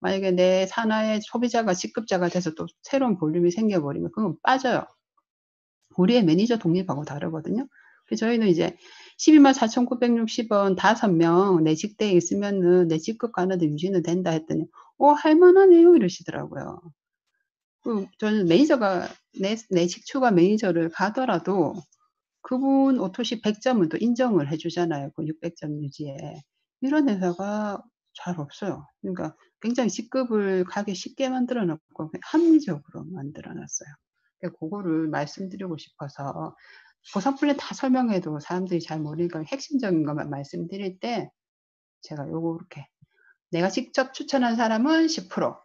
만약에 내 산하의 소비자가 직급자가 돼서 또 새로운 볼륨이 생겨 버리면 그건 빠져요. 우리의 매니저 독립하고 다르거든요. 그래서 저희는 이제 12만 4,960원 5명 내 직대에 있으면은 내 직급 가는데 유지는 된다 했더니 할 만하네요 이러시더라고요. 저는 매니저가 내 직추가 매니저를 가더라도 그분 OTC 100점은 또 인정을 해 주잖아요, 그 600점 유지에. 이런 회사가 잘 없어요. 그러니까 굉장히 직급을 가기 쉽게 만들어 놓고 합리적으로 만들어 놨어요. 그러니까 고거를 말씀드리고 싶어서 보상 플랜 다 설명해도 사람들이 잘 모르니까 핵심적인 것만 말씀드릴 때 제가 요렇게 내가 직접 추천한 사람은 10%,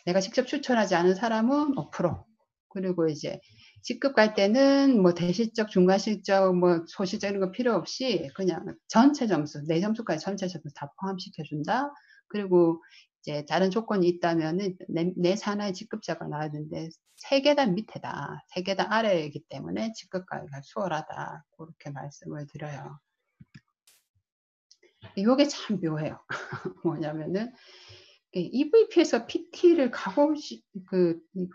내가 직접 추천하지 않은 사람은 5%, 그리고 이제 직급 갈 때는 뭐 대실적, 중간실적, 뭐 소실적 이런 거 필요 없이 그냥 전체 점수, 내 점수까지 전체 점수 다 포함시켜 준다. 그리고 이제 다른 조건이 있다면은 내 산하의 직급자가 나와야 되는데 3계단 밑에다, 3계단 아래이기 때문에 직급 가기가 수월하다. 고렇게 말씀을 드려요. 요게 참 묘해요. 뭐냐면은 EVP에서 PT를 가고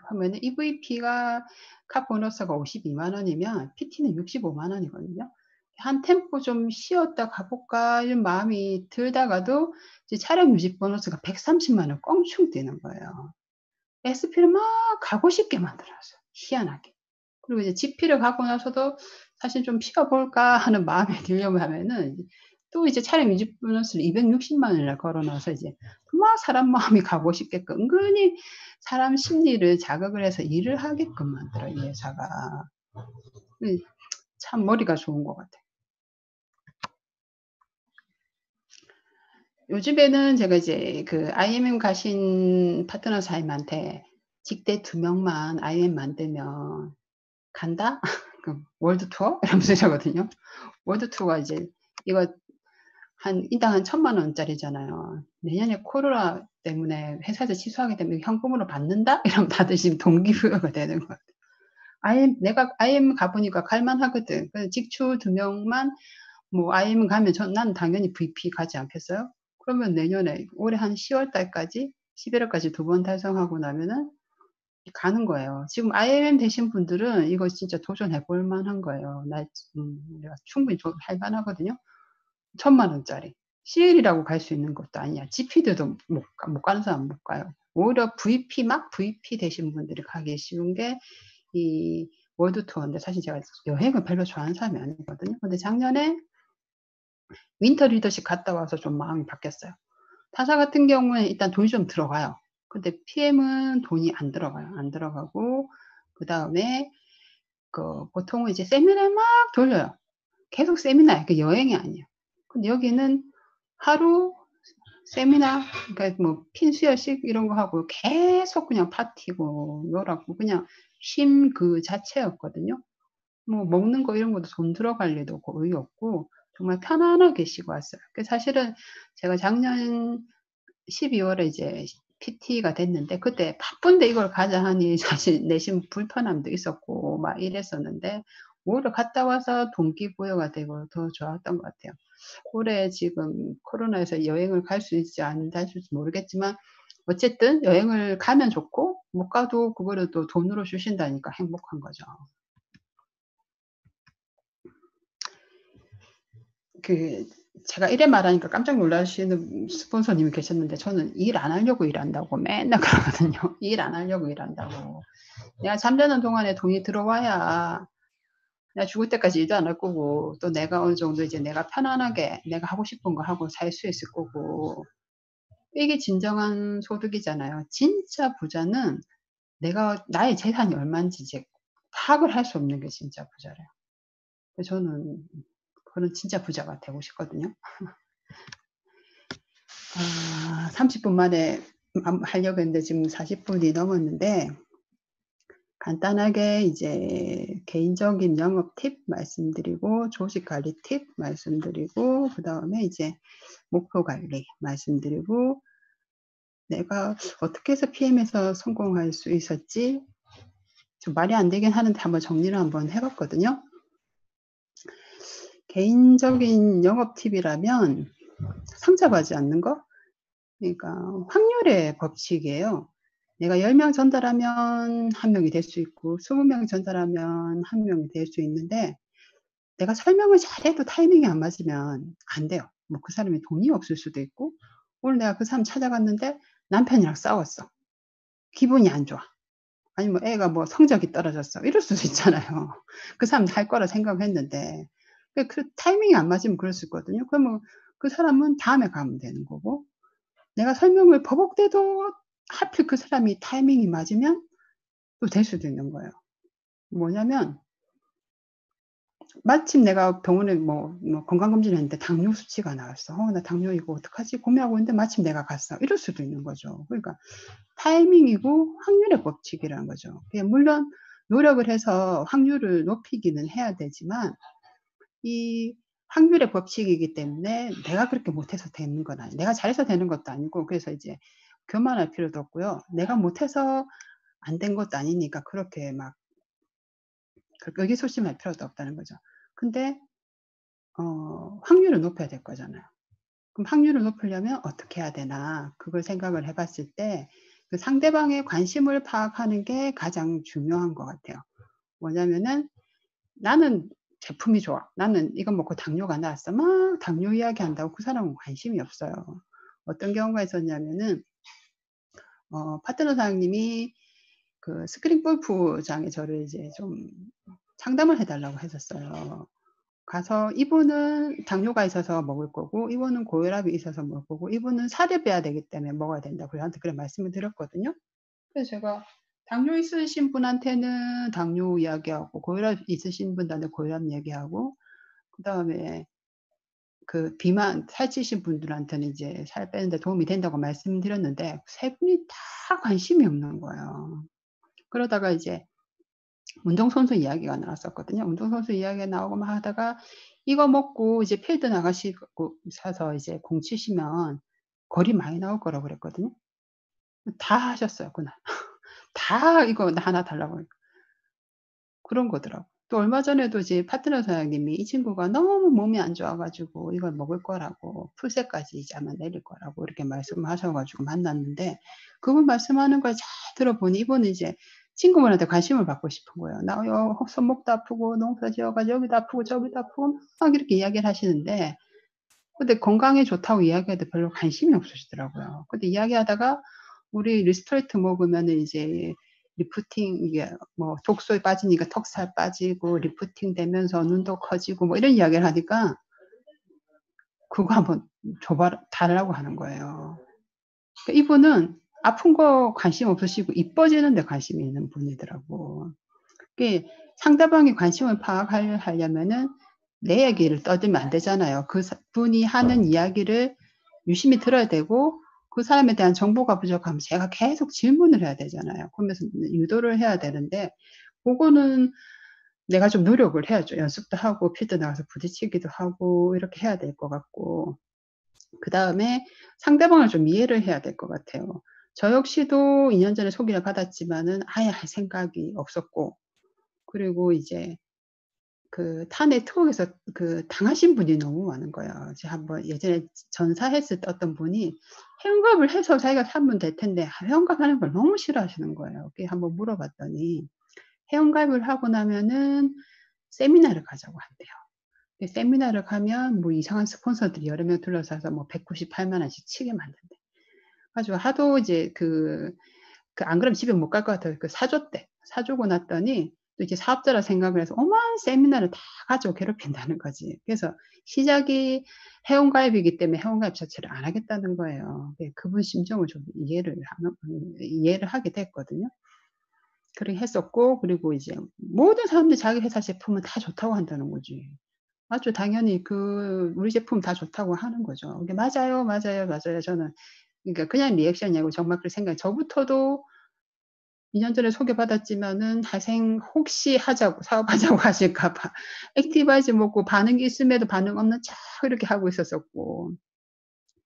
하면은 EVP가 각 보너스가 52만 원이면 PT는 65만 원이거든요. 한 템포 좀 쉬었다 가볼까 이런 마음이 들다가도 이제 차량 유지 보너스가 130만 원 껑충 뛰는 거예요. SP를 막 가고 싶게 만들었어요, 희한하게. 그리고 이제 GP를 가고 나서도 사실 좀 쉬어볼까 하는 마음이 들려고 하면은 또 이제 차량 유지 보너스를 260만 원이나 걸어 놔서 이제 막 사람 마음이 가고 싶게끔 은근히 사람 심리를 자극을 해서 일을 하게끔 만들어요, 이 회사가. 참 머리가 좋은 것 같아요. 요즘에는 제가 이제 그 IMM 가신 파트너 사님한테 직대 2명만 IM 만들면 간다? 그 월드 투어? 이러면서 이러거든요. 월드 투어가 이제 이거 인당 한 1,000만 원짜리잖아요. 내년에 코로나 때문에 회사에서 취소하게 되면 현금으로 받는다? 이러면 다들 지금 동기부여가 되는 것 같아요. 내가 IM 가보니까 갈만하거든. 그래서 직추 2명만 뭐 IM 가면 난 당연히 VP 가지 않겠어요? 그러면 내년에 올해 한 10월 달까지 11월까지 2번 달성하고 나면은 가는 거예요. 지금 IMM 되신 분들은 이거 진짜 도전해 볼 만한 거예요. 내가 충분히 할 만하거든요. 1,000만 원짜리. CL이라고 갈 수 있는 것도 아니야. GP들도 못 가는 사람 못 가요. 오히려 막 VP 되신 분들이 가기 쉬운 게 이 월드 투어인데 사실 제가 여행을 별로 좋아하는 사람이 아니거든요. 근데 작년에 윈터 리더십 갔다 와서 좀 마음이 바뀌었어요. 타사 같은 경우에 일단 돈이 좀 들어가요. 근데 PM은 돈이 안 들어가요. 안 들어가고 그다음에 보통은 이제 세미나를 막 돌려요. 계속 세미나예요. 그 여행이 아니에요. 근데 여기는 하루 세미나, 그러니까 뭐 핀수여식 이런 거 하고 계속 그냥 파티고 놀았고 그냥 쉼 그 자체였거든요. 뭐 먹는 거 이런 것도 돈 들어갈 일도 거의 없고 정말 편안하게 쉬고 왔어요. 그 사실은 제가 작년 12월에 이제 PT가 됐는데 그때 바쁜데 이걸 가자 하니 사실 내심 불편함도 있었고 막 이랬었는데 오히려 갔다 와서 동기부여가 되고 더 좋았던 것 같아요. 올해 지금 코로나에서 여행을 갈 수 있을지 안 갈 수 있을지 모르겠지만 어쨌든 여행을 가면 좋고 못 가도 그거를 또 돈으로 주신다니까 행복한 거죠. 제가 이래 말하니까 깜짝 놀라시는 스폰서님이 계셨는데 저는 일 안 하려고 일한다고 맨날 그러거든요. 일 안 하려고 일한다고. 내가 잠자는 동안에 돈이 들어와야 내가 죽을 때까지 일도 안 할 거고 또 내가 어느 정도 이제 내가 편안하게 내가 하고 싶은 거 하고 살 수 있을 거고 이게 진정한 소득이잖아요. 진짜 부자는 내가 나의 재산이 얼마인지 이제 파악을 할 수 없는 게 진짜 부자래요. 그래서 저는 그런 진짜 부자가 되고 싶거든요. 30분 만에 하려고 했는데 지금 40분이 넘었는데 간단하게 이제 개인적인 영업 팁 말씀드리고 조직 관리 팁 말씀드리고 그다음에 이제 목표 관리 말씀드리고 내가 어떻게 해서 PM에서 성공할 수 있었지 좀 말이 안 되긴 하는데 한번 정리를 한번 해 봤거든요. 개인적인 영업 팁이라면 상잡하지 않는 거? 그러니까 확률의 법칙이에요. 내가 10명 전달하면 1명이 될 수 있고 20명 전달하면 1명이 될 수 있는데 내가 설명을 잘해도 타이밍이 안 맞으면 안 돼요. 뭐 그 사람이 돈이 없을 수도 있고 오늘 내가 그 사람 찾아갔는데 남편이랑 싸웠어. 기분이 안 좋아. 아니면 애가 뭐 성적이 떨어졌어. 이럴 수도 있잖아요. 그 사람 할 거라 생각을 했는데. 그 타이밍이 안 맞으면 그럴 수 있거든요. 그러면 그 사람은 다음에 가면 되는 거고 내가 설명을 버벅대도 하필 그 사람이 타이밍이 맞으면 또 될 수도 있는 거예요. 뭐냐면 마침 내가 병원에 건강검진을 했는데 당뇨 수치가 나왔어. '나 당뇨 이거 어떡하지?' 고민하고 있는데 마침 내가 갔어. 이럴 수도 있는 거죠. 그러니까 타이밍이고 확률의 법칙이라는 거죠. 물론 노력을 해서 확률을 높이기는 해야 되지만 이 확률의 법칙이기 때문에 내가 그렇게 못해서 되는 건 아니에요. 내가 잘해서 되는 것도 아니고 그래서 이제 교만할 필요도 없고요. 내가 못해서 안 된 것도 아니니까 그렇게 막 의기소침할 필요도 없다는 거죠. 근데 확률을 높여야 될 거잖아요. 그럼 확률을 높이려면 어떻게 해야 되나 그걸 생각을 해 봤을 때 그 상대방의 관심을 파악하는 게 가장 중요한 것 같아요. 뭐냐면은 나는 제품이 좋아. 나는 이거 먹고 당뇨가 나았어. 막 당뇨 이야기한다고 그 사람은 관심이 없어요. 어떤 경우가 있었냐면은 파트너 사장님이 그 스크린 골프장에 저를 이제 좀 상담을 해 달라고 했었어요. 가서 이분은 당뇨가 있어서 먹을 거고 이분은 고혈압이 있어서 먹을 거고 이분은 살을 빼야 되기 때문에 먹어야 된다고 저한테 그런 말씀을 드렸거든요. 그래서 제가 당뇨 있으신 분한테는 당뇨 이야기하고 고혈압 있으신 분한테 고혈압 얘기하고 그다음에 그 비만 살찌신 분들한테는 이제 살 빼는 데 도움이 된다고 말씀드렸는데 세 분이 다 관심이 없는 거예요. 그러다가 이제 운동선수 이야기가 나왔었거든요. 운동선수 이야기가 나오고 막 하다가 "이거 먹고 이제 필드 나가시고 셔서 이제 공 치시면 거리 많이 나올 거라." 그랬거든요. 다 하셨어요 그날. 다 이거 나 하나 달라고 그런 거더라고요. 또 얼마 전에도 이제 파트너 사장님이 이 친구가 너무 몸이 안 좋아 가지고 이걸 먹을 거라고 풀셋까지 이제 아마 내릴 거라고 이렇게 말씀하셔 가지고 만났는데 그분 말씀하는 걸 잘 들어보니 이분은 이제 친구분한테 관심을 받고 싶은 거예요. "나 손목도 아프고 농사 지어 가지고 여기도 아프고 저기도 아프고." 막 이렇게 이야기를 하시는데 근데 건강에 좋다고 이야기해도 별로 관심이 없으시더라고요. 근데 이야기하다가 우리 리스토레이트 먹으면은 이제 리프팅 이게 뭐 독소에 빠지니까 턱살 빠지고 리프팅 되면서 눈도 커지고 뭐 이런 이야기를 하니까 그거 한번 줘 달라고 하는 거예요. 그러니까 이분은 아픈 거 관심 없으시고 이뻐지는 데 관심이 있는 분이더라고. 그게 상대방의 관심을 하려면은 내 얘기를 떠들면 안 되잖아요. 분이 하는 이야기를 유심히 들어야 되고 그 사람에 대한 정보가 부족하면 제가 계속 질문을 해야 되잖아요. 그러면서 유도를 해야 되는데 고거는 내가 좀 노력을 해야죠. 연습도 하고 필드 나가서 부딪히기도 하고 이렇게 해야 될 것 같고 그다음에 상대방을 좀 이해를 해야 될 것 같아요. 저 역시도 2년 전에 소개를 받았지만은 아예 할 생각이 없었고 그리고 이제 타 네트워크에서 당하신 분이 너무 많은 거예요. 제가 한번 예전에 전사했을 때 어떤 분이 회원가입을 해서 자기가 사면 될 텐데 회원가입하는 걸 너무 싫어하시는 거예요. 그게 한번 물어봤더니 회원가입을 하고 나면은 세미나를 가자고 한대요. 세미나를 가면 뭐 이상한 스폰서들이 여러 명 둘러싸서 뭐 198만 원씩 치게 만든대. 가지고 하도 이제 안 그러면 집에 못 갈 것 같아서 사줬대. 사주고 났더니 또 이제 사업자라 생각을 해서 어마한 세미나를 다 가지고 괴롭힌다는 거지. 그래서 시작이 회원가입이기 때문에 회원가입 자체를 안 하겠다는 거예요. 그분 심정을 좀 이해를 하게 됐거든요. 그렇게 했었고 그리고 이제 모든 사람들이 자기 회사 제품은 다 좋다고 한다는 거지. 맞죠. 당연히 우리 제품 다 좋다고 하는 거죠. 근데 "맞아요, 맞아요, 맞아요." 저는 그러니까 그냥 리액션이 아니고 정말 그 생각 저부터도 2년 전에 소개받았지만은 혹시 사업하자고 하실까 봐 액티브하지 못고 반응이 있음에도 반응 없는 척 이렇게 하고 있었었고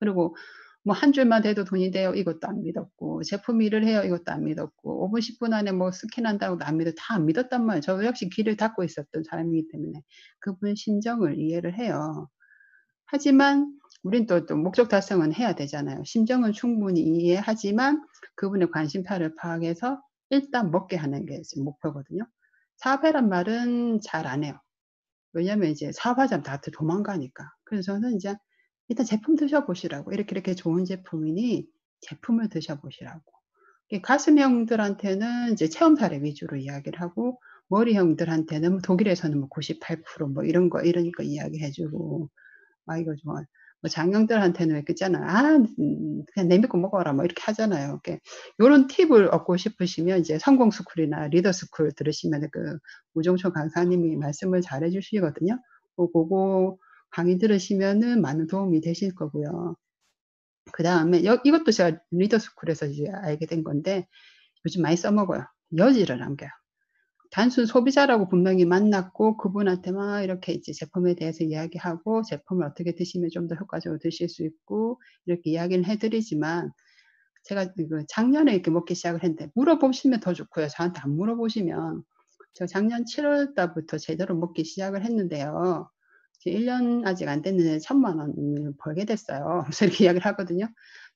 그리고 뭐 한 줄만 대도 돈이 돼요 이것도 안 믿었고 제품이 일을 해요 이것도 안 믿었고 5분 10분 안에 뭐 스캔한다고도 안 다 안 믿었단 말이에요. 저 역시 귀를 닫고 있었던 사람이기 때문에 그분 심정을 이해를 해요. 하지만 우린 또 목적 달성은 해야 되잖아요. 심정은 충분히 이해하지만 그분의 관심사를 파악해서 일단 먹게 하는 게 지금 목표거든요. 사업해란 말은 잘 안 해요. 왜냐면 이제 사업하자면 다들 도망가니까. 그래서 저는 이제 일단 제품 드셔 보시라고. 이렇게 좋은 제품이니 제품을 드셔 보시라고. 가슴형들한테는 이제 체험 사례 위주로 이야기를 하고 머리형들한테는 독일에서는 뭐 98%뭐 이런 거 이야기해 주고 이거 뭐 장년들한테는 왜 있잖아요. 그냥 내밀고 먹어라." 뭐 이렇게 하잖아요. 요런 팁을 얻고 싶으시면 이제 성공 스쿨이나 리더 스쿨 들으시면은 우종초 강사님이 말씀을 잘해 주시거든요. 고거 강의 들으시면은 많은 도움이 되실 거고요. 그다음에 이것도 제가 리더 스쿨에서 이제 알게 된 건데 요즘 많이 써먹어요. 여지를 남겨요. 단순 소비자라고 분명히 만났고 그분한테 막 이렇게 이제 제품에 대해서 이야기하고 제품을 어떻게 드시면 좀 더 효과적으로 드실 수 있고 이렇게 이야기를 해 드리지만 제가 작년에 이렇게 먹기 시작을 했는데 물어보시면 더 좋고요. 저한테 안 물어보시면 저 작년 7월 달부터 제대로 먹기 시작을 했는데요. 이제 1년 아직 안 됐는데 1,000만 원을 벌게 됐어요. 그래서 이렇게 이야기를 하거든요.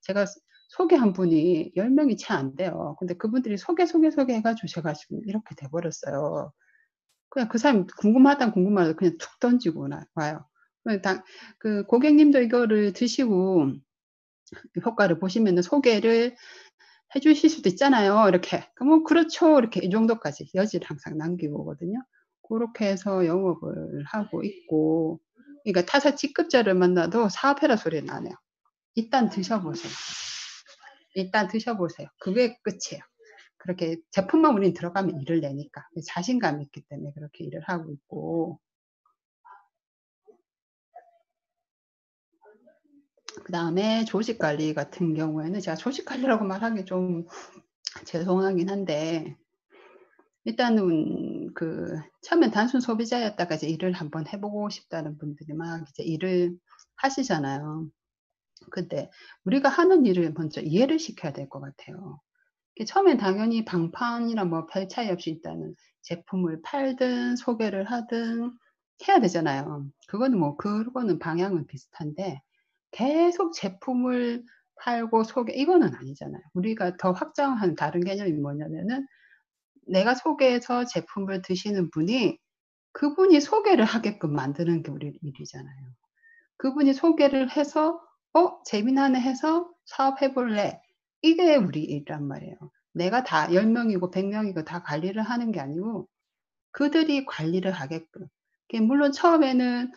제가 소개한 분이 10 명이 채 안 돼요. 근데 그분들이 소개 해 가지고 제가 지금 이렇게 돼 버렸어요. 그냥 그 사람 궁금하다 그냥 툭 던지고 와요. 그 당 고객님도 이거를 드시고 효과를 보시면은 소개를 해 주실 수도 있잖아요. 이렇게. 그러면 "그렇죠." 이렇게 이 정도까지 여지를 항상 남기고 오거든요. 고렇게 해서 영업을 하고 있고 그러니까 타사 G급자를 만나도 "사업해라." 소리는 안 해요. "일단 드셔 보세요. 일단 드셔 보세요." 그게 끝이에요. 그렇게 제품만 우린 들어가면 일을 내니까. 자신감이 있기 때문에 그렇게 일을 하고 있고 그다음에 조직 관리 같은 경우에는 제가 조직 관리라고 말하기 좀 죄송하긴 한데 일단은 처음엔 단순 소비자였다가 이제 일을 한번 해 보고 싶다는 분들이 막 이제 일을 하시잖아요. 근데 우리가 하는 일을 먼저 이해를 시켜야 될 것 같아요. 처음엔 당연히 방판이랑 뭐 별 차이 없이 일단은 제품을 팔든 소개를 하든 해야 되잖아요. 그거는 방향은 비슷한데 계속 제품을 팔고 이거는 아니잖아요. 우리가 더 확장한 다른 개념이 뭐냐면은 내가 소개해서 제품을 드시는 분이 그분이 소개를 하게끔 만드는 게 우리 일이잖아요. 그분이 소개를 해서 재미나네." 해서 "사업해 볼래?" 이게 우리 일이란 말이에요. 내가 다 10 명이고 100 명이고 다 관리를 하는 게 아니고 그들이 관리를 하게끔. 물론 처음에는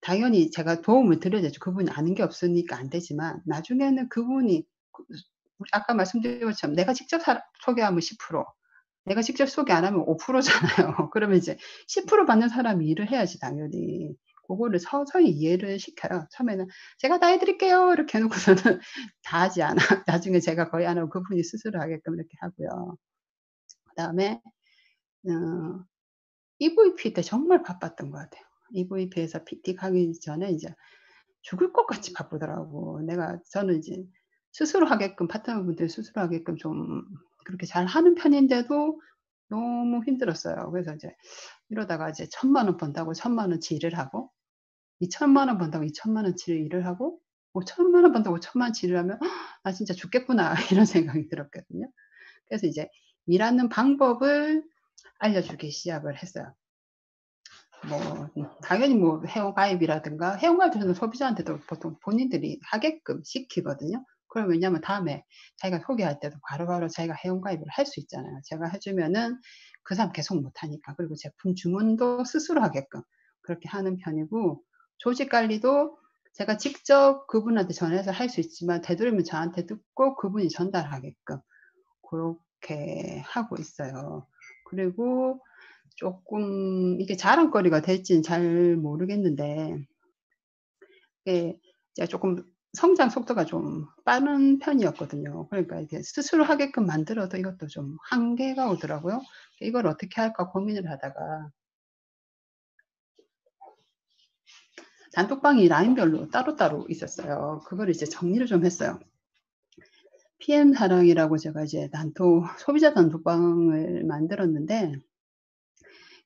당연히 제가 도움을 드려야죠. 그분이 아는 게 없으니까 안 되지만 나중에는 그분이 아까 말씀드린 것처럼 내가 직접 소개하면 10%, 내가 직접 소개 안 하면 5%잖아요. 그러면 이제 10% 받는 사람이 일을 해야지 당연히. 그거를 서서히 이해를 시켜요. 처음에는 "제가 다 해 드릴게요." 이렇게 해 놓고서는 다 하지 않아. 나중에 제가 거의 안 하고 그분이 스스로 하게끔 이렇게 하고요. 그다음에 어 EVP 때 정말 바빴던 것 같아요. EVP에서 PT 가기 전에 이제 죽을 것 같이 바쁘더라고. 저는 이제 스스로 하게끔 파트너분들 스스로 하게끔 좀 그렇게 잘하는 편인데도 너무 힘들었어요. 그래서 이제 이러다가 이제 1,000만 원 번다고 1,000만 원치 일을 하고, 2,000만 원 번다고 2,000만 원치 일을 하고, 5,000만 원 번다고 5,000만 원치 일을 하면 '나 진짜 죽겠구나.' 이런 생각이 들었거든요. 그래서 이제 일하는 방법을 알려주기 시작을 했어요. 당연히 회원가입이라든가, 회원가입에서는 소비자한테도 보통 본인들이 하게끔 시키거든요. 그럼 왜냐하면 다음에 자기가 소개할 때도 바로바로 자기가 회원가입을 할 수 있잖아요. 제가 해 주면은 그 사람 계속 못 하니까. 그리고 제품 주문도 스스로 하게끔 그렇게 하는 편이고, 조직 관리도 제가 직접 그분한테 전해서 할 수 있지만 되도록이면 저한테 듣고 그분이 전달하게끔 고렇게 하고 있어요. 그리고 쪼끔 이게 자랑거리가 될지는 잘 모르겠는데, 이게 제가 쪼끔 성장 속도가 좀 빠른 편이었거든요. 그러니까 이게 스스로 하게끔 만들어도 이것도 좀 한계가 오더라고요. 이걸 어떻게 할까 고민을 하다가 단톡방이 라인별로 따로따로 있었어요. 그거를 이제 정리를 좀 했어요. PM 사랑이라고 제가 이제 소비자 단톡방을 만들었는데,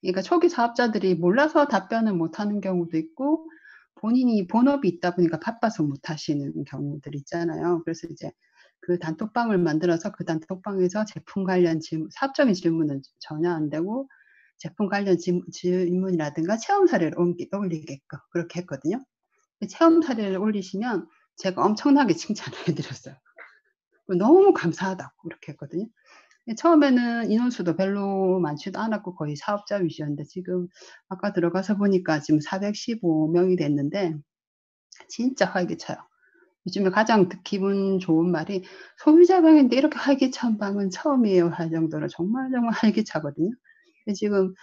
그러니까 초기 사업자들이 몰라서 답변을 못 하는 경우도 있고, 본인이 본업이 있다 보니까 바빠서 못 하시는 경우들 있잖아요. 그래서 이제 그 단톡방을 만들어서 그 단톡방에서 제품 관련 사업적인 질문은 전혀 안 되고, 제품 관련 질문이라든가 체험 사례를 올리게끔 그렇게 했거든요. 체험 사례를 올리시면 제가 엄청나게 칭찬을 해 드렸어요. 너무 감사하다고 그렇게 했거든요. 처음에는 인원수도 별로 많지도 않았고 거의 사업자 위주였는데, 지금 아까 들어가서 보니까 지금 415 명이 됐는데 진짜 활기차요. 요즘에 가장 기분 좋은 말이 "소비자 방인데 이렇게 활기찬 방은 처음이에요." 할 정도로 정말 정말 활기차거든요. 근데 지금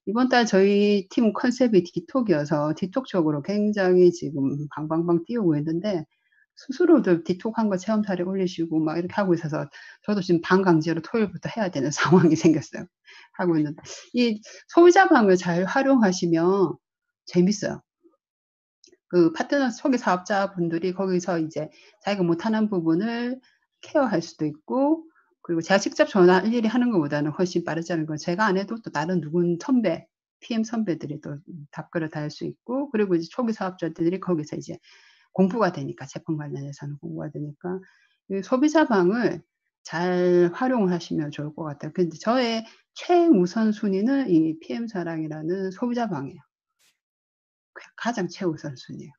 이번 달 저희 팀 컨셉이 디톡이어서 디톡 쪽으로 굉장히 지금 방방방 뛰어오고 있는데, 스스로들 디톡한 거 체험 사례 올리시고 막 이렇게 하고 있어서 저도 지금 반강제로 토요일부터 해야 되는 상황이 생겼어요. 하고 있는데 이 소비자방을 잘 활용하시면 재밌어요. 그 파트너 소개 사업자분들이 거기서 이제 자기가 못하는 부분을 케어할 수도 있고, 그리고 제가 직접 전화 일일이 하는 것보다는 훨씬 빠르자는 건, 제가 안 해도 또 다른 선배, PM 선배들이 또 답글을 달 수 있고, 그리고 이제 초기 사업자들이 거기서 이제 공부가 되니까, 제품 관련해서는 공부가 되니까 이 소비자방을 잘 활용을 하시면 좋을 것 같아요. 근데 저의 최우선 순위는 이 PM 사랑이라는 소비자방이에요. 가장 최우선 순위예요.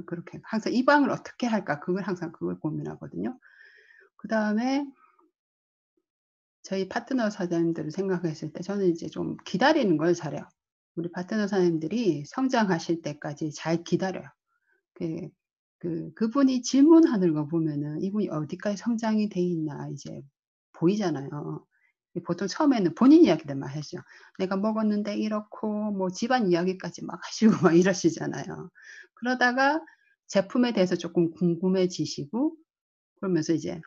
그렇게 항상 '이 방을 어떻게 할까?' 그걸 고민하거든요. 그다음에 저희 파트너 사장님들을 생각했을 때 저는 이제 좀 기다리는 걸 잘해요. 우리 파트너 사장님들이 성장하실 때까지 잘 기다려요. 그 그분이 질문하는 거 보면은 이분이 어디까지 성장이 돼 있나 이제 보이잖아요. 보통 처음에는 본인 이야기들만 하시죠. "내가 먹었는데 이렇고." 뭐 집안 이야기까지 막 하시고 막 이러시잖아요. 그러다가 제품에 대해서 쪼끔 궁금해지시고, 그러면서 이제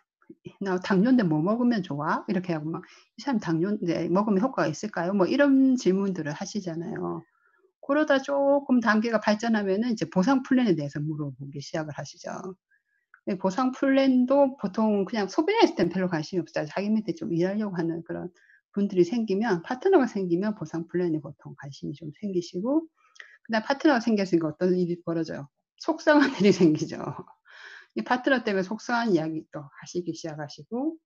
"나 당뇨인데 뭐 먹으면 좋아?" 이렇게 하고 막 "이 사람 당뇨인데 먹으면 효과가 있을까요?" 뭐 이런 질문들을 하시잖아요. 그러다 쪼끔 단계가 발전하면은 이제 보상 플랜에 대해서 물어보기 시작을 하시죠. 보상 플랜도 보통 그냥 소비자였을 땐 별로 관심이 없어요. 자기 밑에 좀 일하려고 하는 그런 분들이 생기면, 파트너가 생기면 보상 플랜에 보통 관심이 좀 생기시고, 그다음 파트너가 생겼으니까 어떤 일이 벌어져요. 속상한 일이 생기죠. 이 파트너 때문에 속상한 이야기 또 하시기 시작하시고,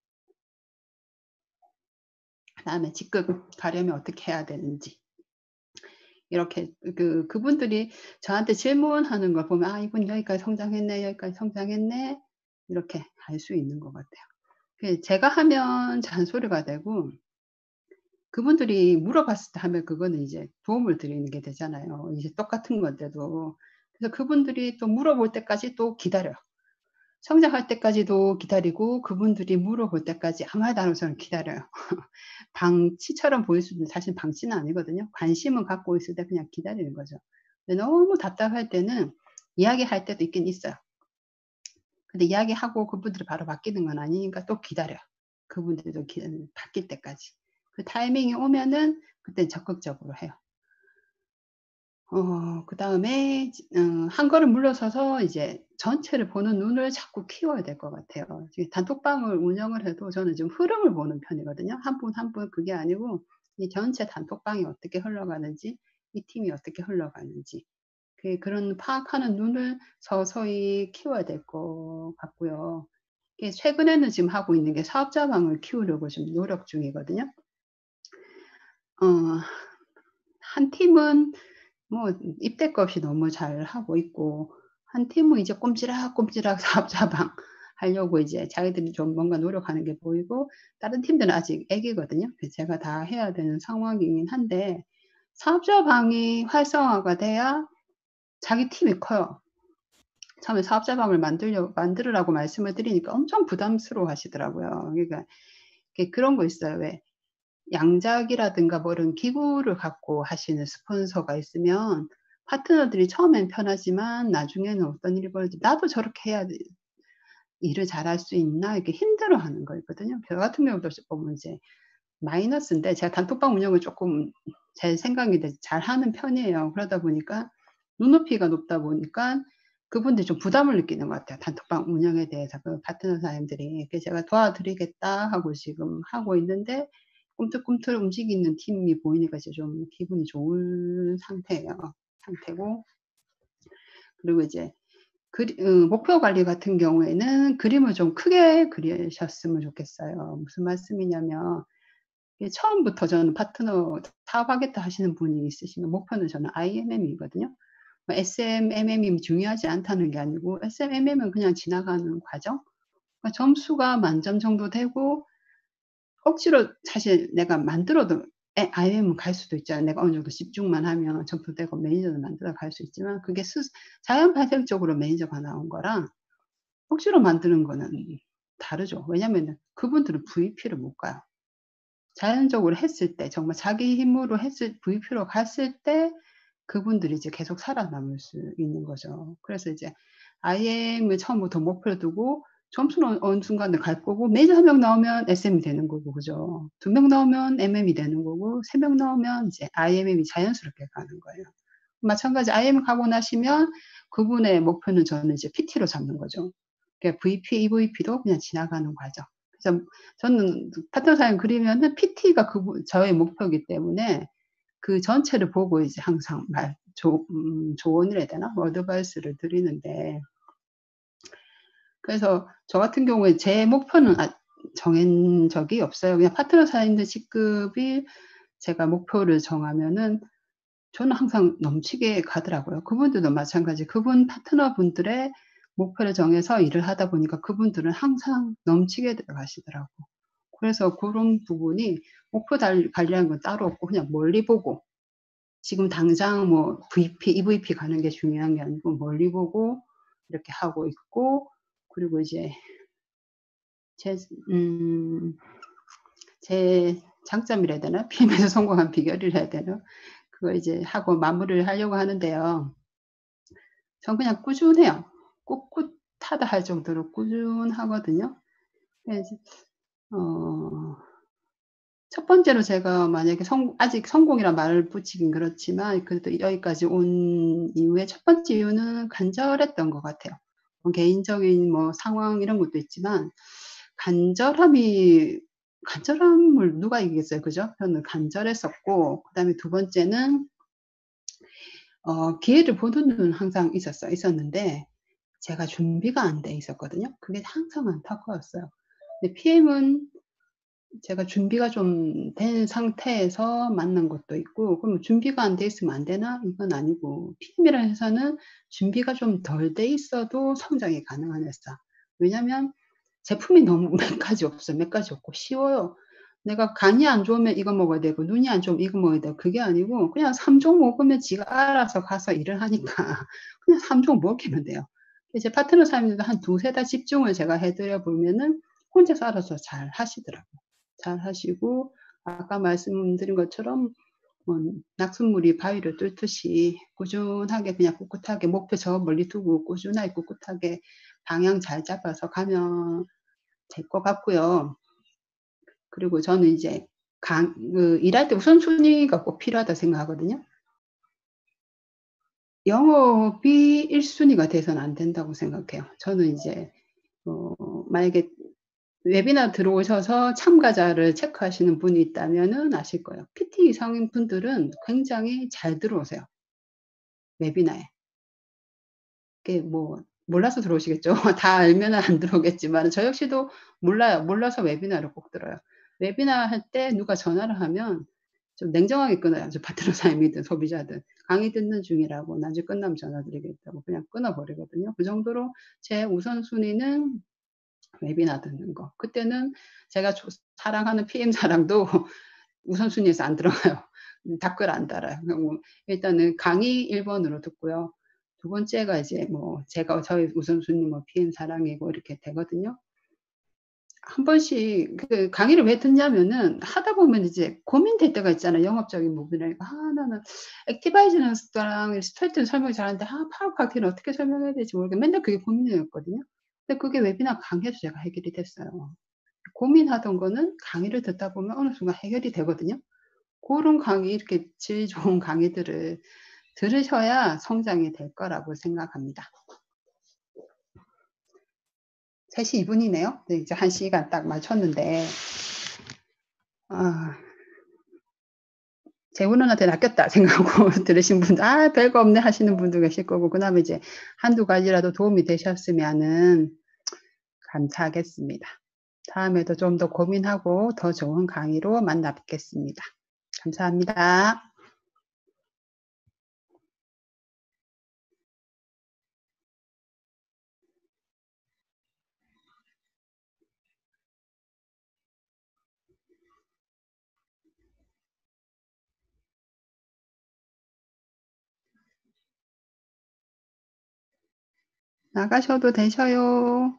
그다음에 직급 가려면 어떻게 해야 되는지 이렇게 그분들이 저한테 질문하는 걸 보면 '아 이분 여기까지 성장했네. 여기까지 성장했네.' 이렇게 알 수 있는 것 같아요. 제가 하면 잔소리가 되고, 그분들이 물어봤을 때 하면 그거는 이제 도움을 드리는 게 되잖아요, 이제 똑같은 건데도. 그래서 그분들이 또 물어볼 때까지 또 기다려요. 성장할 때까지도 기다리고 그분들이 물어볼 때까지 아무 말도 안 하고 저는 기다려요. 방치처럼 보일 수도 사실 방치는 아니거든요. 관심은 갖고 있을 때 그냥 기다리는 거죠. 근데 너무 답답할 때는 이야기할 때도 있긴 있어요. 근데 이야기하고 그분들이 바로 바뀌는 건 아니니까 또 기다려요. 그분들도 바뀔 때까지. 그 타이밍이 오면은 그땐 적극적으로 해요. 그다음에 한 걸음 물러서서 이제 전체를 보는 눈을 자꾸 키워야 될 것 같아요. 지금 단톡방을 운영을 해도 저는 좀 흐름을 보는 편이거든요. 한 분 한 분 그게 아니고 이 전체 단톡방이 어떻게 흘러가는지, 이 팀이 어떻게 흘러가는지 그런 파악하는 눈을 서서히 키워야 될 것 같고요. 이게 최근에는 지금 하고 있는 게 사업자방을 키우려고 지금 노력 중이거든요. 어 한 팀은 뭐 입대가 없이 너무 잘하고 있고 한 팀은 이제 꼼지락꼼지락 사업자방 하려고 이제 자기들이 좀 뭔가 노력하는 게 보이고 다른 팀들은 아직 애기거든요. 그래서 제가 다 해야 되는 상황이긴 한데 사업자방이 활성화가 돼야 자기 팀이 커요. 처음에 사업자방을 만들으라고 말씀을 드리니까 엄청 부담스러워하시더라고요. 그러니까 그런 거 있어요. 왜 양작이라든가 뭐 이런 기구를 갖고 하시는 스폰서가 있으면 파트너들이 처음엔 편하지만 나중에는 어떤 일이 벌어지 '나도 저렇게 해야 일을 잘할 수 있나?' 이렇게 힘들어하는 거 있거든요. 저 같은 경우도 보면 이제 마이너스인데 제가 단톡방 운영을 쪼끔 제 생각이 잘하는 편이에요. 그러다 보니까 눈높이가 높다 보니까 그분들이 좀 부담을 느끼는 것 같아요, 단톡방 운영에 대해서 그 파트너 사장님들이. 그래서 제가 "도와드리겠다." 하고 지금 하고 있는데 꿈틀꿈틀 움직이는 팀이 보이니까 이제 좀 기분이 좋은 상태고 그리고 이제 목표 관리 같은 경우에는 그림을 좀 크게 그리셨으면 좋겠어요. 무슨 말씀이냐면 이게 처음부터 저는 파트너 사업하겠다 하시는 분이 있으시면 목표는 저는 IMM이거든요. SMMM이 중요하지 않다는 게 아니고 SMMM은 그냥 지나가는 과정? 그러니까 점수가 만점 정도 되고 억지로 사실 내가 만들어도 IM은 갈 수도 있잖아요. 내가 어느 정도 집중만 하면 점수 되고 매니저를 만들어 갈 수 있지만 그게 자연 발생적으로 매니저가 나온 거랑 억지로 만드는 거는 다르죠. 왜냐면은 그분들은 VP를 못 가요. 자연적으로 했을 때 정말 자기 힘으로 VP로 갔을 때 그분들이 이제 계속 살아남을 수 있는 거죠. 그래서 이제 IM을 처음부터 목표로 두고 점수는 어느 순간에 갈 거고 매니저 1명 나오면 SM이 되는 거고 그죠. 2명 나오면 MM이 되는 거고 3명 나오면 이제 IMM이 자연스럽게 가는 거예요. 마찬가지 IM 가고 나시면 그분의 목표는 저는 이제 PT로 잡는 거죠. 그러니까 VP, EVP도 그냥 지나가는 과정. 그래서 저는 파트너 사연 그리면은 PT가 저의 목표이기 때문에 그 전체를 보고 이제 항상 조언을 해야 되나? 뭐 어드바이스를 드리는데 그래서 저 같은 경우에 제 목표는 정한 적이 없어요. 그냥 파트너 사연들 직급이 제가 목표를 정하면은 저는 항상 넘치게 가더라고요. 그분들도 마찬가지. 그분 파트너분들의 목표를 정해서 일을 하다 보니까 그분들은 항상 넘치게 들어가시더라고. 그래서 고런 부분이 목표 관리하는 건 따로 없고 그냥 멀리 보고 지금 당장 뭐 VP, EVP 가는 게 중요한 게 아니고 멀리 보고 이렇게 하고 있고 그리고 이제 제 음 제 장점이라 해야 되나? PM에서 성공한 비결이라 해야 되나? 그거 이제 하고 마무리를 하려고 하는데요. 전 그냥 꾸준해요. 꿋꿋하다 할 정도로 꾸준하거든요. 근데 이제 어 첫 번째로 제가 만약에 아직 성공이란 말을 붙이긴 그렇지만 그래도 여기까지 온 이유의 첫 번째 이유는 간절했던 것 같아요. 뭐 개인적인 뭐 상황 이런 것도 있지만 간절함이 간절함을 누가 이기겠어요. 그죠? 저는 간절했었고 그다음에 두 번째는 기회를 보는 눈은 항상 있었는데 제가 준비가 안 돼 있었거든요. 그게 항상 안타까웠어요. 근데 PM은 제가 준비가 좀 된 상태에서 만난 것도 있고 그럼 준비가 안 돼 있으면 안 되나? 이건 아니고 PM이라는 회사는 준비가 좀 덜 돼 있어도 성장이 가능한 회사. 왜냐면 제품이 너무 몇 가지 없어요. 몇 가지 없고 쉬워요. 내가 간이 안 좋으면 이거 먹어야 되고 눈이 안 좋으면 이거 먹어야 되고 그게 아니고 그냥 3종 먹으면 지가 알아서 가서 일을 하니까 그냥 3종 먹이면 돼요. 이제 파트너 사님들도 한 2-3 달 집중을 제가 해 드려 보면은 혼자서 알아서 잘 하시더라고요. 잘 하시고 아까 말씀드린 것처럼 뭐 낙숫물이 바위를 뚫듯이 꾸준하게 그냥 꿋꿋하게 목표 저 멀리 두고 꾸준하게 꿋꿋하게 방향 잘 잡아서 가면 될 것 같고요. 그리고 저는 이제 일할 때 우선순위가 꼭 필요하다 생각하거든요. 영업이 1 순위가 돼서는 안 된다고 생각해요. 저는 이제 어 만약에 웨비나 들어오셔서 참가자를 체크하시는 분이 있다면은 아실 거예요. PT 이상인 분들은 굉장히 잘 들어오세요, 웨비나에. 그게 뭐 몰라서 들어오시겠죠. 다 알면은 안 들어오겠지만 저 역시도 몰라요. 몰라서 웨비나를 꼭 들어요. 웨비나 할 때 누가 전화를 하면 좀 냉정하게 끊어요. 저 파트너사님이든 소비자든. 강의 듣는 중이라고 나중에 끝나면 전화 드리겠다고 그냥 끊어 버리거든요. 그 정도로 제 우선순위는 웨비나 듣는 거. 그때는 제가 사랑하는 PM 사랑도 우선순위에서 안 들어가요. 댓글 안 달아요. 그냥 뭐 일단은 강의 1 번으로 듣고요. 두 번째가 이제 뭐 제가 저희 우선순위 뭐 PM 사랑이고 이렇게 되거든요. 한 번씩 그 강의를 왜 듣냐면은 하다 보면 이제 고민될 때가 있잖아요, 영업적인 부분이니까. '아 나는 액티바이즈너스랑 스트레이트는 설명이 잘하는데 파워 카티는 어떻게 설명해야 될지 모르겠' 맨날 그게 고민이었거든요. 근데 그게 웨비나 강의에서 제가 해결이 됐어요. 고민하던 거는 강의를 듣다 보면 어느 순간 해결이 되거든요. 고런 강의 이렇게 질 좋은 강의들을 들으셔야 성장이 될 거라고 생각합니다. 3시 2 분이네요. 네 이제 1 시간 딱 맞췄는데 아 재물원한테 낚였다 생각하고 들으신 분들 '아 별거 없네.' 하시는 분도 계실 거고 그다음에 이제 한두 가지라도 도움이 되셨으면은 감사하겠습니다. 다음에도 좀 더 고민하고 더 좋은 강의로 만나 뵙겠습니다. 감사합니다. 나가셔도 되셔요.